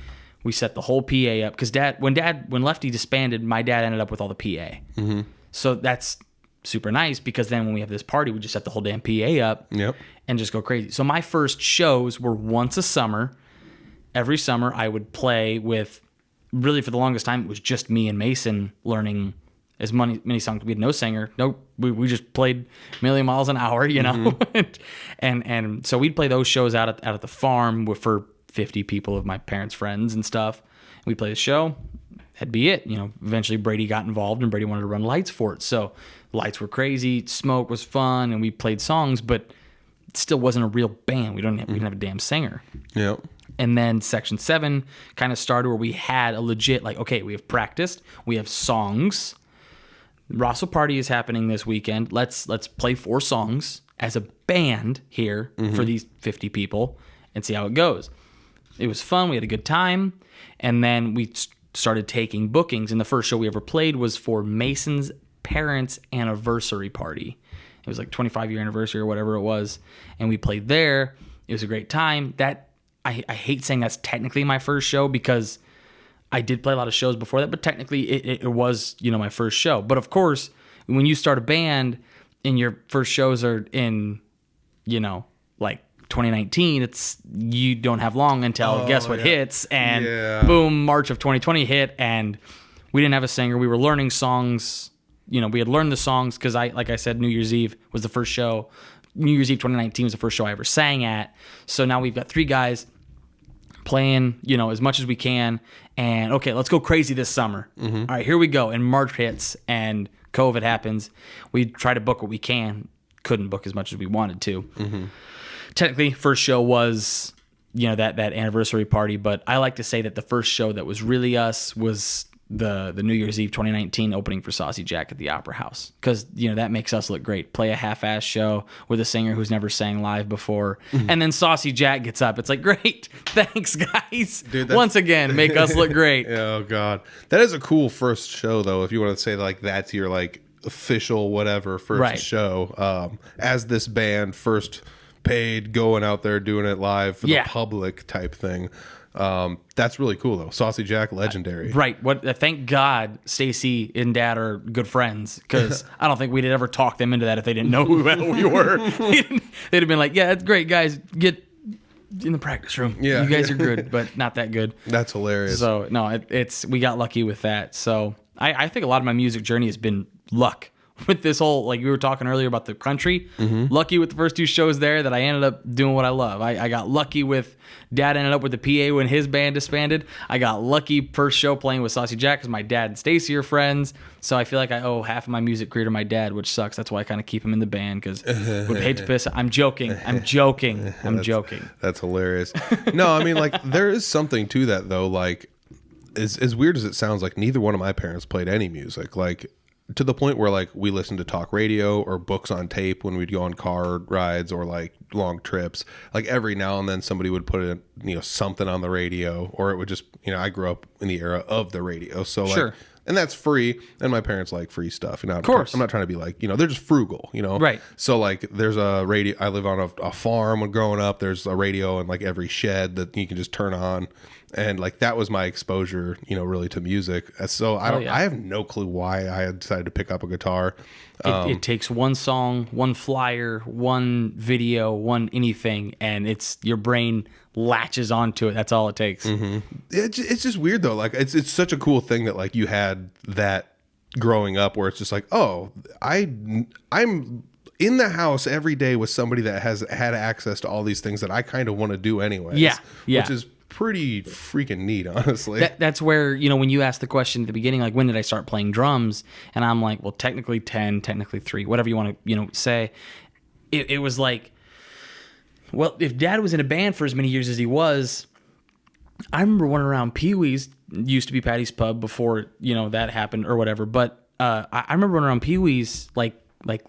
We set the whole PA up because when Lefty disbanded, my dad ended up with all the PA. Mm-hmm. So that's super nice because then when we have this party, we just set the whole damn PA up and just go crazy. So my first shows were once a summer. Every summer I would play with, really for the longest time, it was just me and Mason learning as many songs. We had no singer. We just played a million miles an hour, you know? and so we'd play those shows out at the farm for 50 people of my parents' friends and stuff. We'd play the show. That'd be it. You know, eventually Brady got involved and Brady wanted to run lights for it. So lights were crazy, smoke was fun, and we played songs, but it still wasn't a real band. We didn't have a damn singer. Yep. And then Section 7 kind of started where we had a legit, like, okay, we have practiced, we have songs. Rossow Party is happening this weekend. Let's play 4 songs as a band here for these 50 people and see how it goes. It was fun. We had a good time. And then we started taking bookings. And the first show we ever played was for Mason's parents' anniversary party. It was like 25-year anniversary or whatever it was. And we played there. It was a great time. I hate saying that's technically my first show because I did play a lot of shows before that, but technically it was, you know, my first show. But of course, when you start a band and your first shows are in, you know, like 2019, you don't have long until guess what hits, and boom, March of 2020 hit, and we didn't have a singer. We were learning songs. You know, we had learned the songs because like I said, New Year's Eve was the first show. New Year's Eve 2019 was the first show I ever sang at. So now we've got 3 guys playing, you know, as much as we can. And okay, let's go crazy this summer. All right, here we go. And March hits and COVID happens. We try to book what we can. Couldn't book as much as we wanted to. Technically, first show was, you know, that anniversary party. But I like to say that the first show that was really us was the New Year's Eve 2019 opening for Saucy Jack at the Opera House, because, you know, that makes us look great. Play a half-ass show with a singer who's never sang live before, and then Saucy Jack gets up. It's like, great, thanks guys. Dude, once again, make us look great. Oh god, that is a cool first show though. If you want to say like that's your like official whatever first show, as this band first paid going out there doing it live for the public type thing. That's really cool though. Saucy Jack, legendary. Right. Thank God Stacy and Dad are good friends, because I don't think we'd ever talk them into that if they didn't know who we were. They'd have been like, yeah, that's great, guys. Get in the practice room. Yeah, you guys are good, but not that good. That's hilarious. So no, we got lucky with that. So I think a lot of my music journey has been luck. With this whole, like we were talking earlier about the country, lucky with the first 2 shows there that I ended up doing what I love. I got lucky with Dad ended up with the PA when his band disbanded. I got lucky first show playing with Saucy Jack because my dad and Stacy are friends. So I feel like I owe half of my music career to my dad, which sucks. That's why I kind of keep him in the band, because would hate to piss. I'm joking. That's hilarious. No, I mean, like there is something to that though. Like as weird as it sounds, like neither one of my parents played any music. Like, to the point where like we listened to talk radio or books on tape when we'd go on car rides or like long trips. Like every now and then somebody would put in, you know, something on the radio, or it would just, you know, I grew up in the era of the radio. So like, and that's free. And my parents like free stuff. You know, of course, I'm not trying to be like, you know, they're just frugal, you know? Right. So like there's a radio, I live on a farm when growing up, there's a radio in like every shed that you can just turn on. And like that was my exposure, you know, really to music. So I have no clue why I had decided to pick up a guitar. It takes one song, one flyer, one video, one anything, and it's your brain latches onto it. That's all it takes. It's just weird though. Like it's such a cool thing that like you had that growing up, where it's just like, oh, I'm in the house every day with somebody that has had access to all these things that I kind of want to do anyways. Yeah. Which is pretty freaking neat, honestly. That's where, you know, when you asked the question at the beginning, like when did I start playing drums, and I'm like, well, technically 10, technically 3, whatever you want to, you know, say. It was like, well, if Dad was in a band for as many years as he was, I remember one around Pee-wee's, used to be Patty's Pub before, you know, that happened or whatever, but I remember running around Pee-wee's like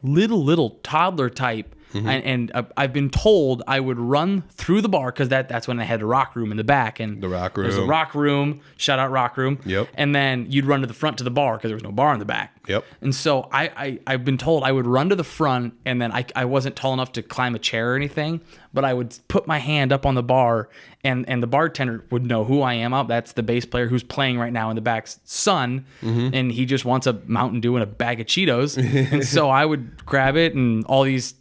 little toddler type I've been told I would run through the bar because that's when they had the rock room in the back, and The rock there's a room. rock room. Shout out rock room. Yep. And then you'd run to the front to the bar because there was no bar in the back. Yep. And so I've been told I would run to the front, and then I wasn't tall enough to climb a chair or anything, but I would put my hand up on the bar, and the bartender would know who I am. That's the bass player who's playing right now in the back's son, and he just wants a Mountain Dew and a bag of Cheetos. And so I would grab it, and all these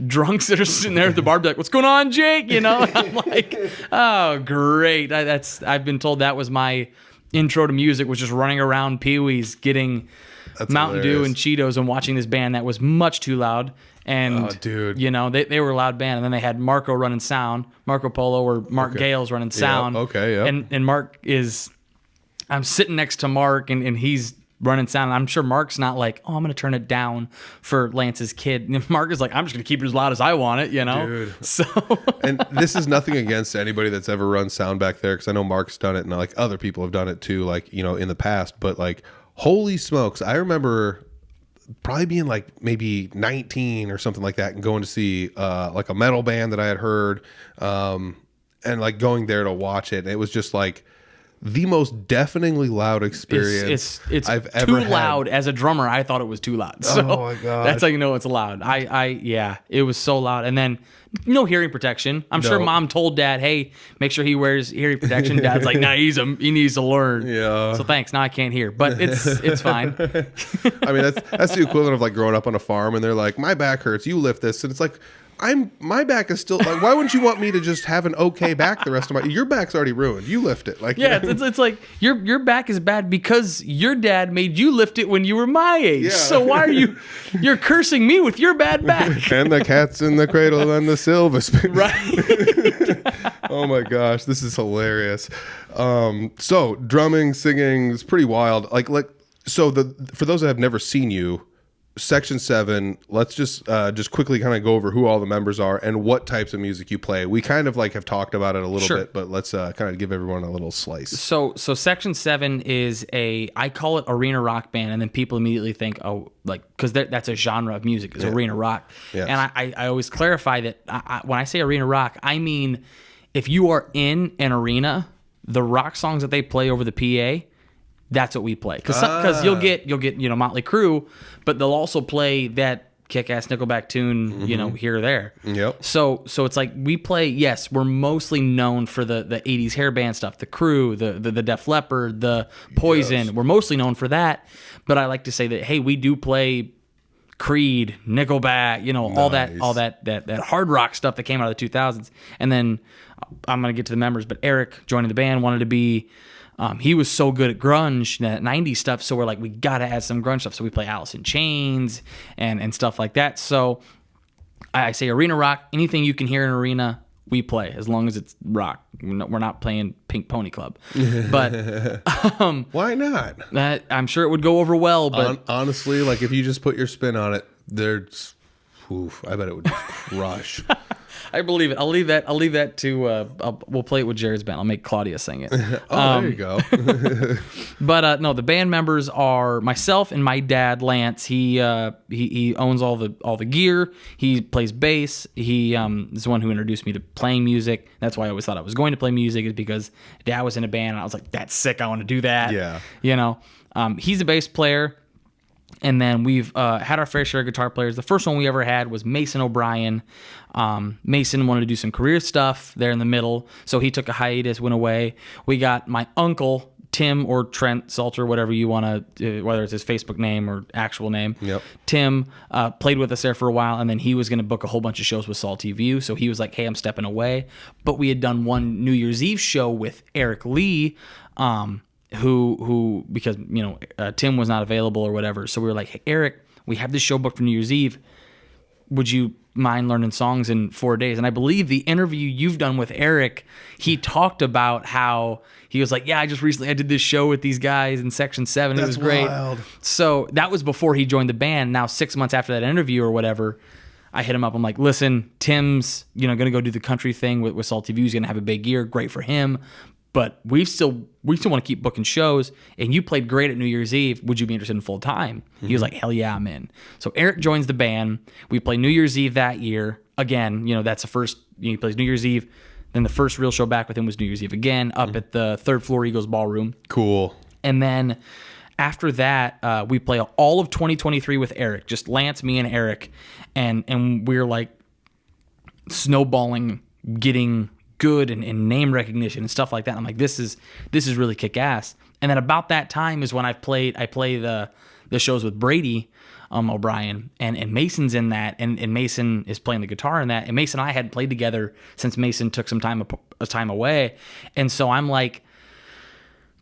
drunks that are sitting there at the bar be like, "What's going on, Jake?" You know, and I'm like, "Oh, great!" I've been told that was my intro to music, was just running around Pee-wee's getting Mountain Dew and Cheetos and watching this band that was much too loud. And, dude. you know, they were a loud band. And then they had Marco running sound, Marco Polo, or Mark Gales running sound. Yeah. And Mark I'm sitting next to Mark, and he's running sound. And I'm sure Mark's not like, "Oh, I'm going to turn it down for Lance's kid." And Mark is like, "I'm just going to keep it as loud as I want it," you know? Dude. So. And this is nothing against anybody that's ever run sound back there, because I know Mark's done it, and like other people have done it too, like, you know, in the past. But like, holy smokes, I remember probably being like maybe 19 or something like that, and going to see like a metal band that I had heard, and like going there to watch it. And it was just like the most deafeningly loud experience It's I've ever too had. loud. As a drummer, I thought it was too loud. So Oh my God. that's how you know it's loud. Yeah, it was so loud. And then no hearing protection. I'm sure Mom told Dad, "Hey, make sure he wears hearing protection." Dad's like, "Nah, he needs to learn." Yeah. So thanks. Now I can't hear, but it's fine. I mean, that's the equivalent of like growing up on a farm, and they're like, "My back hurts, you lift this," and it's like, my back is still like, why wouldn't you want me to just have an okay back the rest of your back's already ruined, you lift it. Like, Yeah, it's like your back is bad because your dad made you lift it when you were my age. Yeah. So why are you're cursing me with your bad back? And the cat's in the cradle and the silver spoon. Right. Oh my gosh, this is hilarious. So drumming, singing is pretty wild. So for those that have never seen you, Section 7, let's just quickly kind of go over who all the members are and what types of music you play. We kind of like have talked about it a little bit, but let's kind of give everyone a little slice. So Section 7 is I call it arena rock band, and then people immediately think, oh, like, because that's a genre of music, is arena rock. Yes. And I always clarify that when I say arena rock, I mean if you are in an arena, the rock songs that they play over the PA, that's what we play. Because you'll get Motley Crue, but they'll also play that kick-ass Nickelback tune, here or there. Yep. So it's like we play. Yes, we're mostly known for the 80s hair band stuff, the Crue, the Def Leppard, the Poison. Yes. We're mostly known for that. But I like to say that, hey, we do play Creed, Nickelback, Nice. all that hard rock stuff that came out of the 2000s. And then I'm gonna get to the members, but Eric joining the band wanted to be. He was so good at grunge, that 90s stuff, so we're like, we gotta add some grunge stuff. So we play Alice in Chains and stuff like that. So I say arena rock, anything you can hear in an arena, we play, as long as it's rock. We're not playing Pink Pony Club. But why not? I'm sure it would go over well. But honestly, like if you just put your spin on it, I bet it would just crush. I believe it. I'll leave that to. We'll play it with Jared's band. I'll make Claudia sing it. There you go. But no, the band members are myself and my dad, Lance. He owns all the gear. He plays bass. He is the one who introduced me to playing music. That's why I always thought I was going to play music, is because Dad was in a band and I was like, that's sick. I want to do that. Yeah. He's a bass player. And then we've had our fair share of guitar players. The first one we ever had was Mason O'Brien. Mason wanted to do some career stuff there in the middle, so he took a hiatus, went away. We got my uncle, Tim, or Trent Salter, whatever you want to, whether it's his Facebook name or actual name. Yep. Tim played with us there for a while, and then he was going to book a whole bunch of shows with Salty View, so he was like, hey, I'm stepping away. But we had done one New Year's Eve show with Eric Lee, who because Tim was not available or whatever, so we were like, hey, Eric, we have this show booked for New Year's Eve, would you mind learning songs in 4 days? And I believe the interview you've done with Eric, he talked about how he was like, yeah, I did this show with these guys in Section 7. It was great. Wild. So that was before he joined the band. Now 6 months after that interview or whatever, I hit him up. I'm like, listen, Tim's gonna go do the country thing with Salty View. He's gonna have a big year, great for him, but we still want to keep booking shows, and you played great at New Year's Eve. Would you be interested in full time? He was like, hell yeah, I'm in. So Eric joins the band. We play New Year's Eve that year. Again, that's the first, he plays New Year's Eve. Then the first real show back with him was New Year's Eve again, up at the third floor Eagles Ballroom. Cool. And then after that, we play all of 2023 with Eric, just Lance, me, and Eric. And we're like snowballing, getting good and name recognition and stuff like that. And I'm like, this is really kick ass. And then about that time is when I play the shows with Brady O'Brien, and Mason's in that, and Mason is playing the guitar in that. And Mason and I hadn't played together since Mason took some time away. And so I'm like,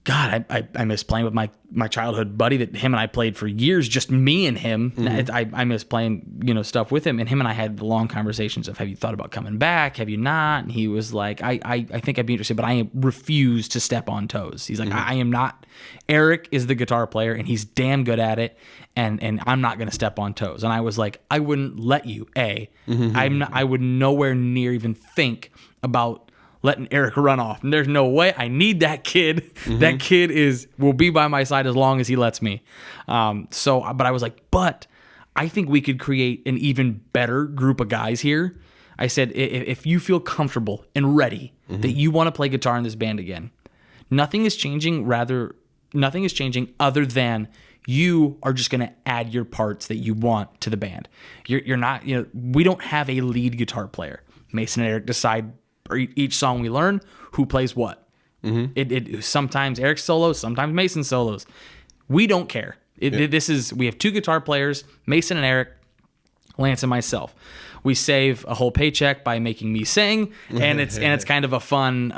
God, I miss playing with my childhood buddy that him and I played for years, just me and him. I miss playing, stuff with him. And him and I had the long conversations of, have you thought about coming back? Have you not? And he was like, I think I'd be interested, but I refuse to step on toes. He's like, I am not. Eric is the guitar player, and he's damn good at it. And I'm not going to step on toes. And I was like, I wouldn't let you, I would nowhere near even think about letting Eric run off. And there's no way. I need that kid. That kid will be by my side as long as he lets me. But I was like, but I think we could create an even better group of guys here. I said, if you feel comfortable and ready that you want to play guitar in this band again, nothing is changing other than you are just going to add your parts that you want to the band. You're not, we don't have a lead guitar player. Mason and Eric decide, or each song we learn, who plays what. It sometimes Eric solos, sometimes Mason solos. We don't care. We have two guitar players, Mason and Eric, Lance and myself. We save a whole paycheck by making me sing, and it's kind of a fun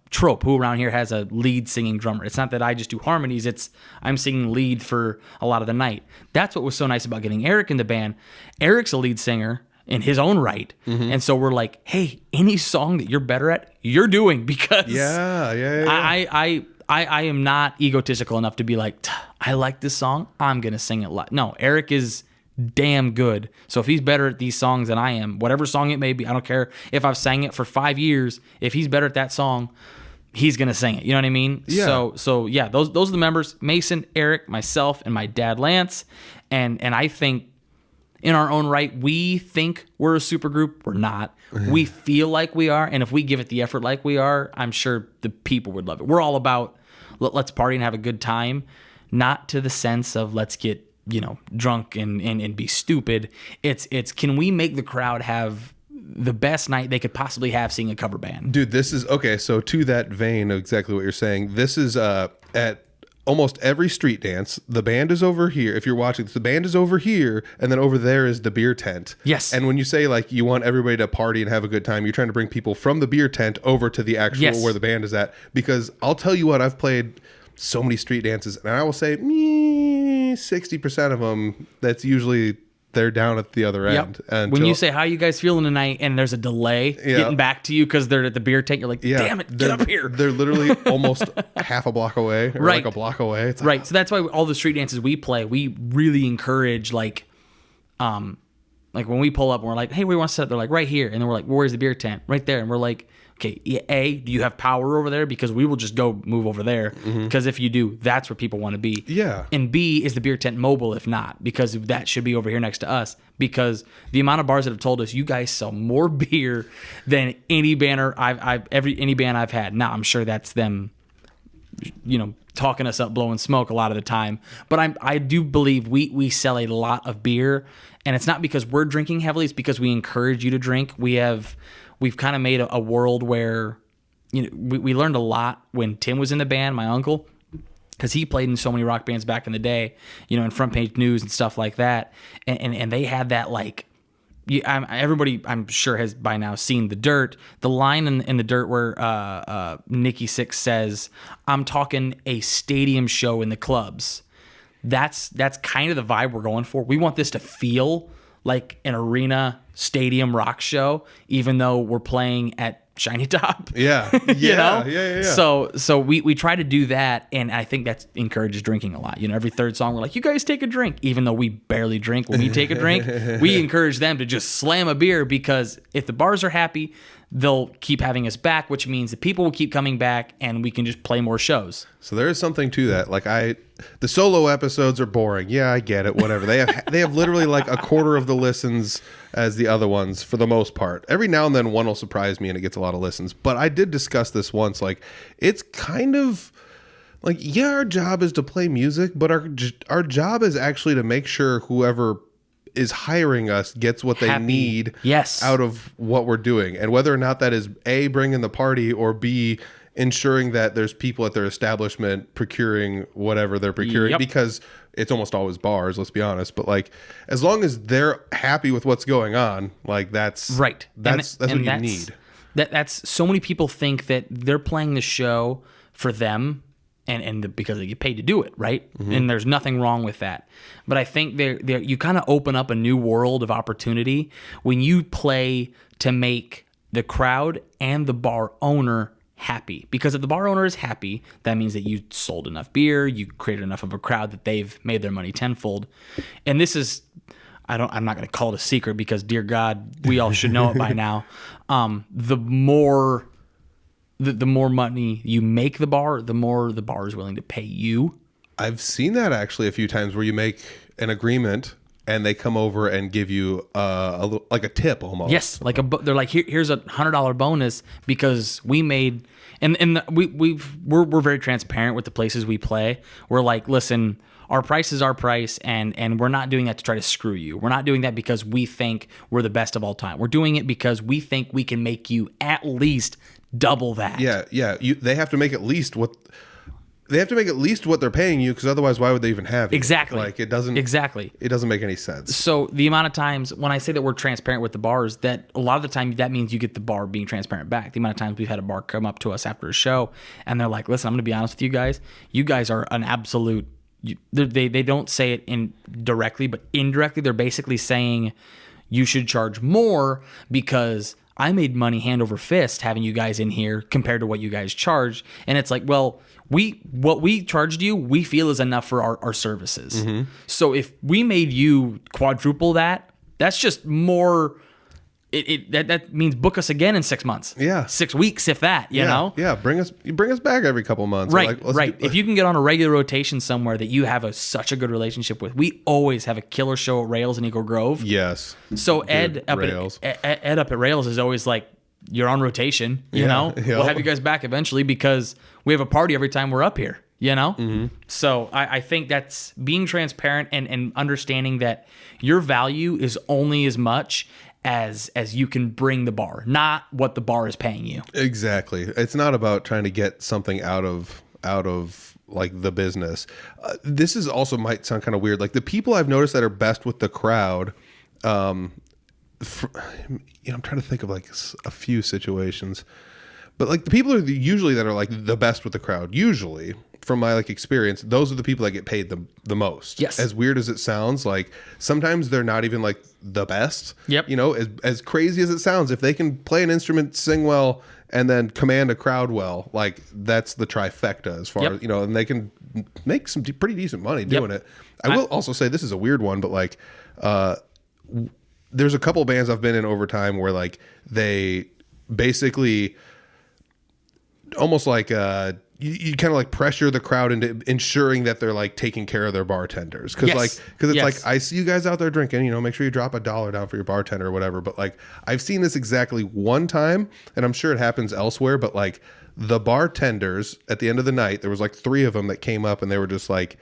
trope. Who around here has a lead singing drummer? It's not that I just do harmonies. It's I'm singing lead for a lot of the night. That's what was so nice about getting Eric in the band. Eric's a lead singer in his own right. And so we're like, hey, any song that you're better at, you're doing, because I am not egotistical enough to be like, I like this song, I'm going to sing it live. No, Eric is damn good. So if he's better at these songs than I am, whatever song it may be, I don't care if I've sang it for 5 years, if he's better at that song, he's going to sing it. You know what I mean? Yeah. So yeah, those are the members, Mason, Eric, myself, and my dad, Lance. And I think, in our own right, we think we're a super group. We're not. We feel like we are, and if we give it the effort like we are, I'm sure the people would love it. We're all about let's party and have a good time, not to the sense of let's get drunk and be stupid. It's can we make the crowd have the best night they could possibly have seeing a cover band? Dude, this is okay. So to that vein of exactly what you're saying, this is at almost every street dance, the band is over here. If you're watching this, the band is over here, and then over there is the beer tent. Yes. And when you say like you want everybody to party and have a good time, you're trying to bring people from the beer tent over to the actual where the band is at. Because I'll tell you what, I've played so many street dances, and I will say 60% of them, that's usually they're down at the other end. When you say, how you guys feeling tonight, and there's a delay getting back to you because they're at the beer tent, you're like, damn it, get up here. They're literally almost half a block away, or like a block away. It's right. So that's why all the street dances we play, we really encourage like when we pull up and we're like, hey, where do you want to set up? They're like, right here. And then we're like, well, where's the beer tent? Right there. And we're like, okay, A, do you have power over there? Because we will just go move over there. Because if you do, that's where people want to be. Yeah. And B, is the beer tent mobile if not? Because that should be over here next to us. Because the amount of bars that have told us, you guys sell more beer than any banner any band I've had. Now, I'm sure that's them, talking us up, blowing smoke a lot of the time. But I do believe we sell a lot of beer. And it's not because we're drinking heavily. It's because we encourage you to drink. We've kind of made a world where, we learned a lot when Tim was in the band, my uncle, because he played in so many rock bands back in the day, in Front Page News and stuff like that. And they had that, like, everybody I'm sure has by now seen The Dirt. The line in The Dirt where Nikki Sixx says, I'm talking a stadium show in the clubs. That's kind of the vibe we're going for. We want this to feel like an arena stadium rock show, even though we're playing at Shiny Top. Yeah. Yeah. So we try to do that, and I think that encourages drinking a lot. Every third song we're like, you guys take a drink, even though we barely drink. When we take a drink, we encourage them to just slam a beer, because if the bars are happy, they'll keep having us back, which means that people will keep coming back and we can just play more shows. So there is something to that. Like the solo episodes are boring. Yeah, I get it. Whatever. They have literally like a quarter of the listens as the other ones for the most part. Every now and then one will surprise me and it gets a lot of listens. But I did discuss this once. Like it's kind of like, yeah, our job is to play music, but our job is actually to make sure whoever is hiring us gets what they need out of what we're doing. And whether or not that is A, bringing the party, or B, ensuring that there's people at their establishment procuring whatever they're procuring, because it's almost always bars, let's be honest. But like, as long as they're happy with what's going on, like that's right. That's what you need. That's so many people think that they're playing the show for them and because they get paid to do it, right? Mm-hmm. And there's nothing wrong with that. But I think you kind of open up a new world of opportunity when you play to make the crowd and the bar owner happy. Because if the bar owner is happy, that means that you sold enough beer, you created enough of a crowd that they've made their money tenfold. And this is, I'm not going to call it a secret because, dear God, we all should know it by now. The more money you make the bar, the more the bar is willing to pay you. I've seen that actually a few times where you make an agreement and they come over and give you a little, like a tip almost. Yes, like they're like, here's $100 bonus because we made, and we're very transparent with the places we play. We're like, listen, our price is our price, and we're not doing that to try to screw you. We're not doing that because we think we're the best of all time. We're doing it because we think we can make you at least double that. Yeah. They have to make at least what they're paying you, because otherwise, why would they even have you? Exactly. Like it doesn't make any sense. So the amount of times when I say that we're transparent with the bars, that a lot of the time that means you get the bar being transparent back. The amount of times we've had a bar come up to us after a show and they're like, "Listen, I'm going to be honest with you guys. You guys are an absolute." They don't say it directly, but indirectly, they're basically saying you should charge more because I made money hand over fist having you guys in here compared to what you guys charged. And it's like, well, what we charged you, we feel is enough for our services. Mm-hmm. So if we made you quadruple that, that's just more. That means book us again in 6 months. Yeah, 6 weeks, if that. You know. Yeah, bring us back every couple months. Right, right. If you can get on a regular rotation somewhere that you have such a good relationship with, we always have a killer show at Rails in Eagle Grove. Yes. So Ed up at Rails is always like, you're on rotation. You know, we'll have you guys back eventually because we have a party every time we're up here. You know? Mm-hmm. So I think that's being transparent and understanding that your value is only as much as you can bring the bar, not what the bar is paying you. Exactly. It's not about trying to get something out of like the business. This is also might sound kind of weird. Like the people I've noticed that are best with the crowd, I'm trying to think of like a few situations, but like the people are usually that are like the best with the crowd, usually from my like experience, those are the people that get paid the most. Yes. As weird as it sounds, like sometimes they're not even like the best. Yep. You know, as crazy as it sounds, if they can play an instrument, sing well, and then command a crowd well, like that's the trifecta as far as, you know, and they can make some pretty decent money doing it. I will also say this is a weird one, but like, there's a couple bands I've been in over time where like they basically almost like, you kind of like pressure the crowd into ensuring that they're like taking care of their bartenders. Cause it's like, I see you guys out there drinking, you know, make sure you drop $1 down for your bartender or whatever. But like, I've seen this exactly one time and I'm sure it happens elsewhere, but like the bartenders at the end of the night, there was like 3 of them that came up and they were just like,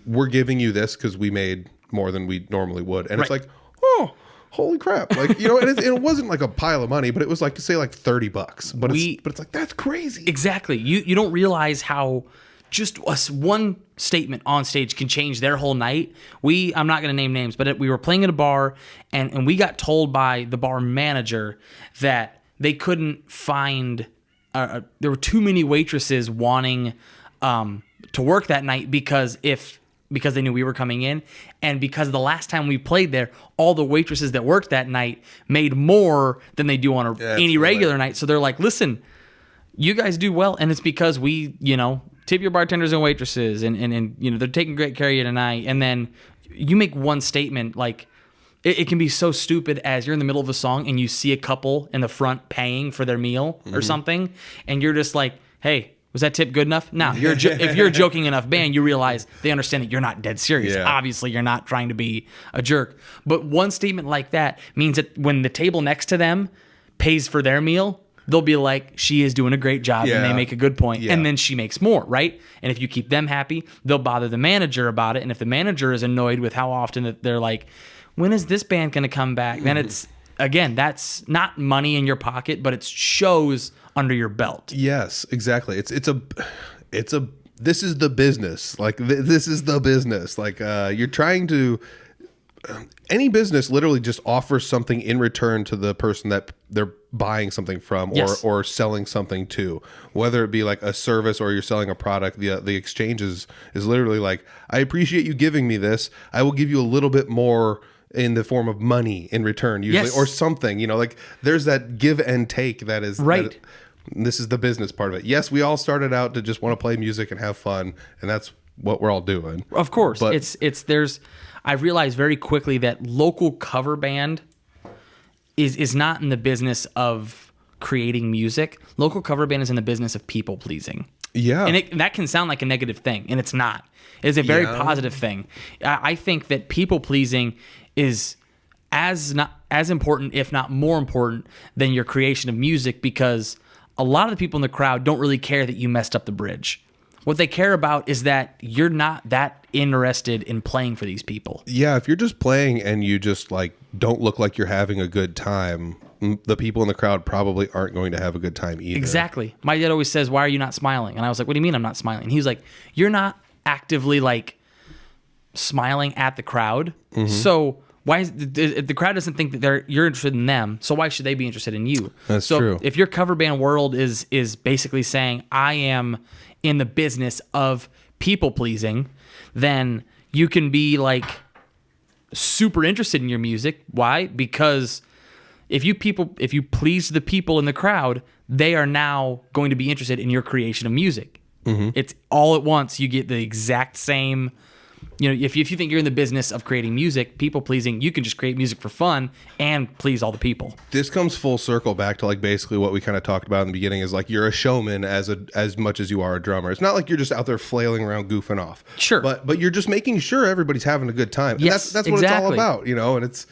we're giving you this cause we made more than we normally would. And it's like, oh, holy crap. Like, you know, and it wasn't like a pile of money, but it was like, say like $30, but it's like, that's crazy. Exactly. You don't realize how just one statement on stage can change their whole night. I'm not going to name names, but we were playing at a bar and we got told by the bar manager that they couldn't find, there were too many waitresses wanting to work that night because they knew we were coming in, and because the last time we played there, all the waitresses that worked that night made more than they do on any regular night. So they're like, listen, you guys do well, and it's because we, you know, tip your bartenders and waitresses, and you know, they're taking great care of you tonight. And then you make one statement like, It can be so stupid as you're in the middle of a song and you see a couple in the front paying for their meal or something, and you're just like, hey, was that tip good enough? No, if you're a joking enough band, you realize they understand that you're not dead serious. Yeah. Obviously, you're not trying to be a jerk. But one statement like that means that when the table next to them pays for their meal, they'll be like, she is doing a great job, and they make a good point. And then she makes more, right? And if you keep them happy, they'll bother the manager about it. And if the manager is annoyed with how often that they're like, when is this band going to come back? Then it's, again, that's not money in your pocket, but it shows under your belt. Yes, exactly. This is the business. Like this is the business. Like you're trying to. Any business literally just offers something in return to the person that they're buying something from, or selling something to, whether it be like a service or you're selling a product. The exchange is literally like, I appreciate you giving me this. I will give you a little bit more in the form of money in return, usually, or something. Like there's that give and take that is right. This is the business part of it. Yes, we all started out to just want to play music and have fun, and that's what we're all doing. Of course, but there's. I realized very quickly that local cover band is not in the business of creating music. Local cover band is in the business of people pleasing. Yeah, and that can sound like a negative thing, and it's not. It's a very positive thing. I think that people pleasing is as important, if not more important, than your creation of music, because a lot of the people in the crowd don't really care that you messed up the bridge. What they care about is that you're not that interested in playing for these people. Yeah, if you're just playing and you just like don't look like you're having a good time, the people in the crowd probably aren't going to have a good time either. Exactly. My dad always says, "Why are you not smiling?" And I was like, "What do you mean I'm not smiling?" And he was like, "You're not actively like smiling at the crowd. So why is the crowd doesn't think that you're interested in them? So why should they be interested in you?" That's true. If your cover band world is basically saying, "I am in the business of people pleasing," then you can be like super interested in your music. Why? Because if you please the people in the crowd, they are now going to be interested in your creation of music. It's all at once. You get the exact same. If you think you're in the business of creating music, people pleasing, you can just create music for fun and please all the people. This comes full circle back to like basically what we kind of talked about in the beginning is like you're a showman as much as you are a drummer. It's not like you're just out there flailing around goofing off. Sure. But you're just making sure everybody's having a good time. And that's what it's all about, and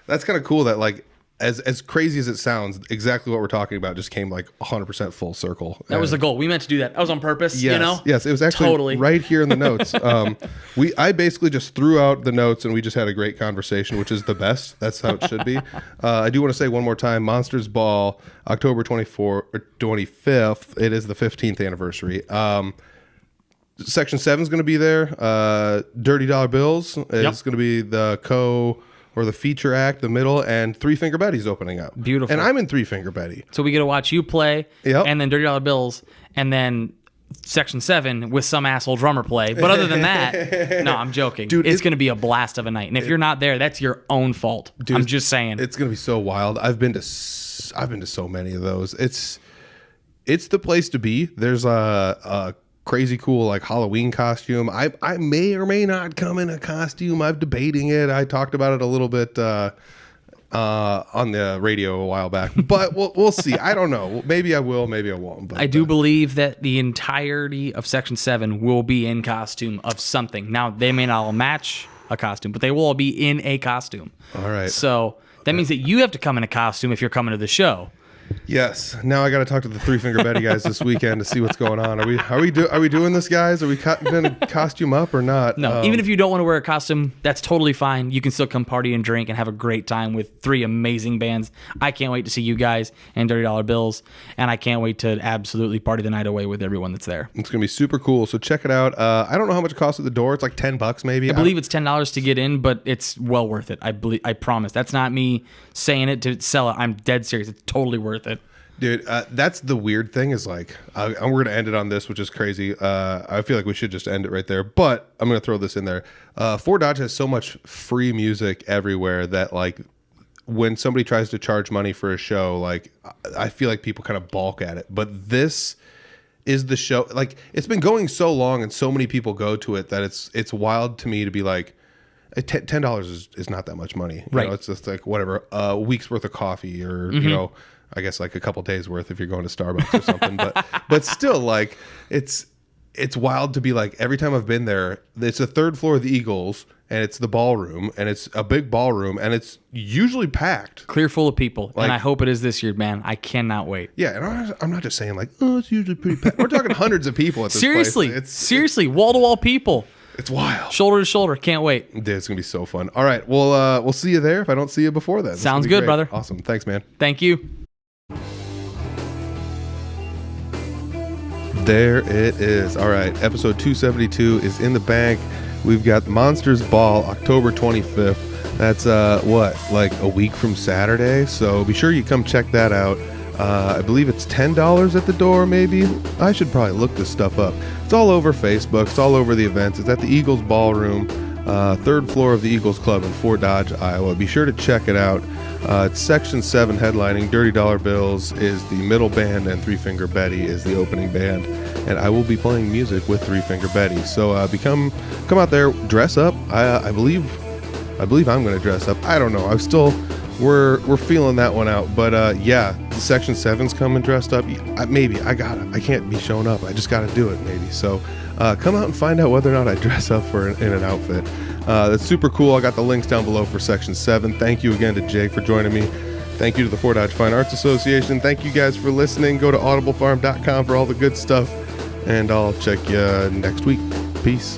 that's kind of cool that like as crazy as it sounds, exactly what we're talking about just came like 100% full circle. That was the goal. We meant to do that. That was on purpose, Yes, it was actually right here in the notes. I basically just threw out the notes and we just had a great conversation, which is the best. That's how it should be. I do want to say one more time, Monsters Ball, October 25th. It is the 15th anniversary. Section 7 is going to be there. Dirty Dollar Bills is going to be the the feature act, the middle, and Three Finger Betty's opening up. Beautiful. And I'm in Three Finger Betty. So we get to watch you play, and then Dirty Dollar Bills, and then Section 7 with some asshole drummer play. But other than that, no, I'm joking. Dude, it's going to be a blast of a night. And if you're not there, that's your own fault. Dude, I'm just saying. It's going to be so wild. I've been to so many of those. It's the place to be. There's a crazy cool like Halloween costume. I may or may not come in a costume. I'm debating it. I talked about it a little bit on the radio a while back, but we'll see. I don't know. Maybe I will, maybe I won't. But I do believe that the entirety of Section 7 will be in costume of something. Now, they may not all match a costume, but they will all be in a costume. All right. So that means that you have to come in a costume if you're coming to the show. Yes. Now I got to talk to the Three Finger Betty guys this weekend to see what's going on. Are we doing this, guys? Are we going to costume up or not? No. Even if you don't want to wear a costume, that's totally fine. You can still come party and drink and have a great time with three amazing bands. I can't wait to see you guys and Dirty Dollar Bills, and I can't wait to absolutely party the night away with everyone that's there. It's going to be super cool. So check it out. I don't know how much it costs at the door. It's like $10 maybe. I believe it's $10 to get in, but it's well worth it. I promise. That's not me saying it to sell it. I'm dead serious. It's totally worth it. Dude, that's the weird thing is like, we're going to end it on this, which is crazy. I feel like we should just end it right there, but I'm going to throw this in there. Fort Dodge has so much free music everywhere that like when somebody tries to charge money for a show, like I feel like people kind of balk at it, but this is the show. Like it's been going so long and so many people go to it that it's wild to me to be like, $10 is not that much money. Right. It's just like whatever, a week's worth of coffee or, I guess like a couple days worth if you're going to Starbucks or something. But still, like, it's wild to be like, every time I've been there, it's the third floor of the Eagles and it's the ballroom and it's a big ballroom and it's usually packed. Clear full of people. And I hope it is this year, man. I cannot wait. Yeah. And I'm not just saying like, oh, it's usually pretty packed. We're talking hundreds of people at this Seriously. place. Seriously. Wall to wall people. It's wild. Shoulder to shoulder. Can't wait. Dude, it's going to be so fun. All right. Well, we'll see you there if I don't see you before then. Sounds good, brother. Awesome. Thanks, man. Thank you. There it is. All right. Episode 272 is in the bank. We've got Monsters Ball, October 25th. That's, like a week from Saturday. So be sure you come check that out. I believe it's $10 at the door, maybe. I should probably look this stuff up. It's all over Facebook. It's all over the events. It's at the Eagles Ballroom, third floor of the Eagles Club in Fort Dodge, Iowa. Be sure to check it out. It's Section 7 headlining. Dirty Dollar Bills is the middle band, and Three Finger Betty is the opening band. And I will be playing music with Three Finger Betty. So come out there, dress up. I believe I'm going to dress up. I don't know. We're feeling that one out. But yeah, the Section 7's coming dressed up. Maybe I can't be showing up. I just got to do it maybe. So come out and find out whether or not I dress up in an outfit. That's super cool. I got the links down below for Section 7. Thank you again to Jake for joining me. Thank you to the Fort Dodge Fine Arts Association. Thank you guys for listening. Go to audiblefarm.com for all the good stuff. And I'll check you next week. Peace.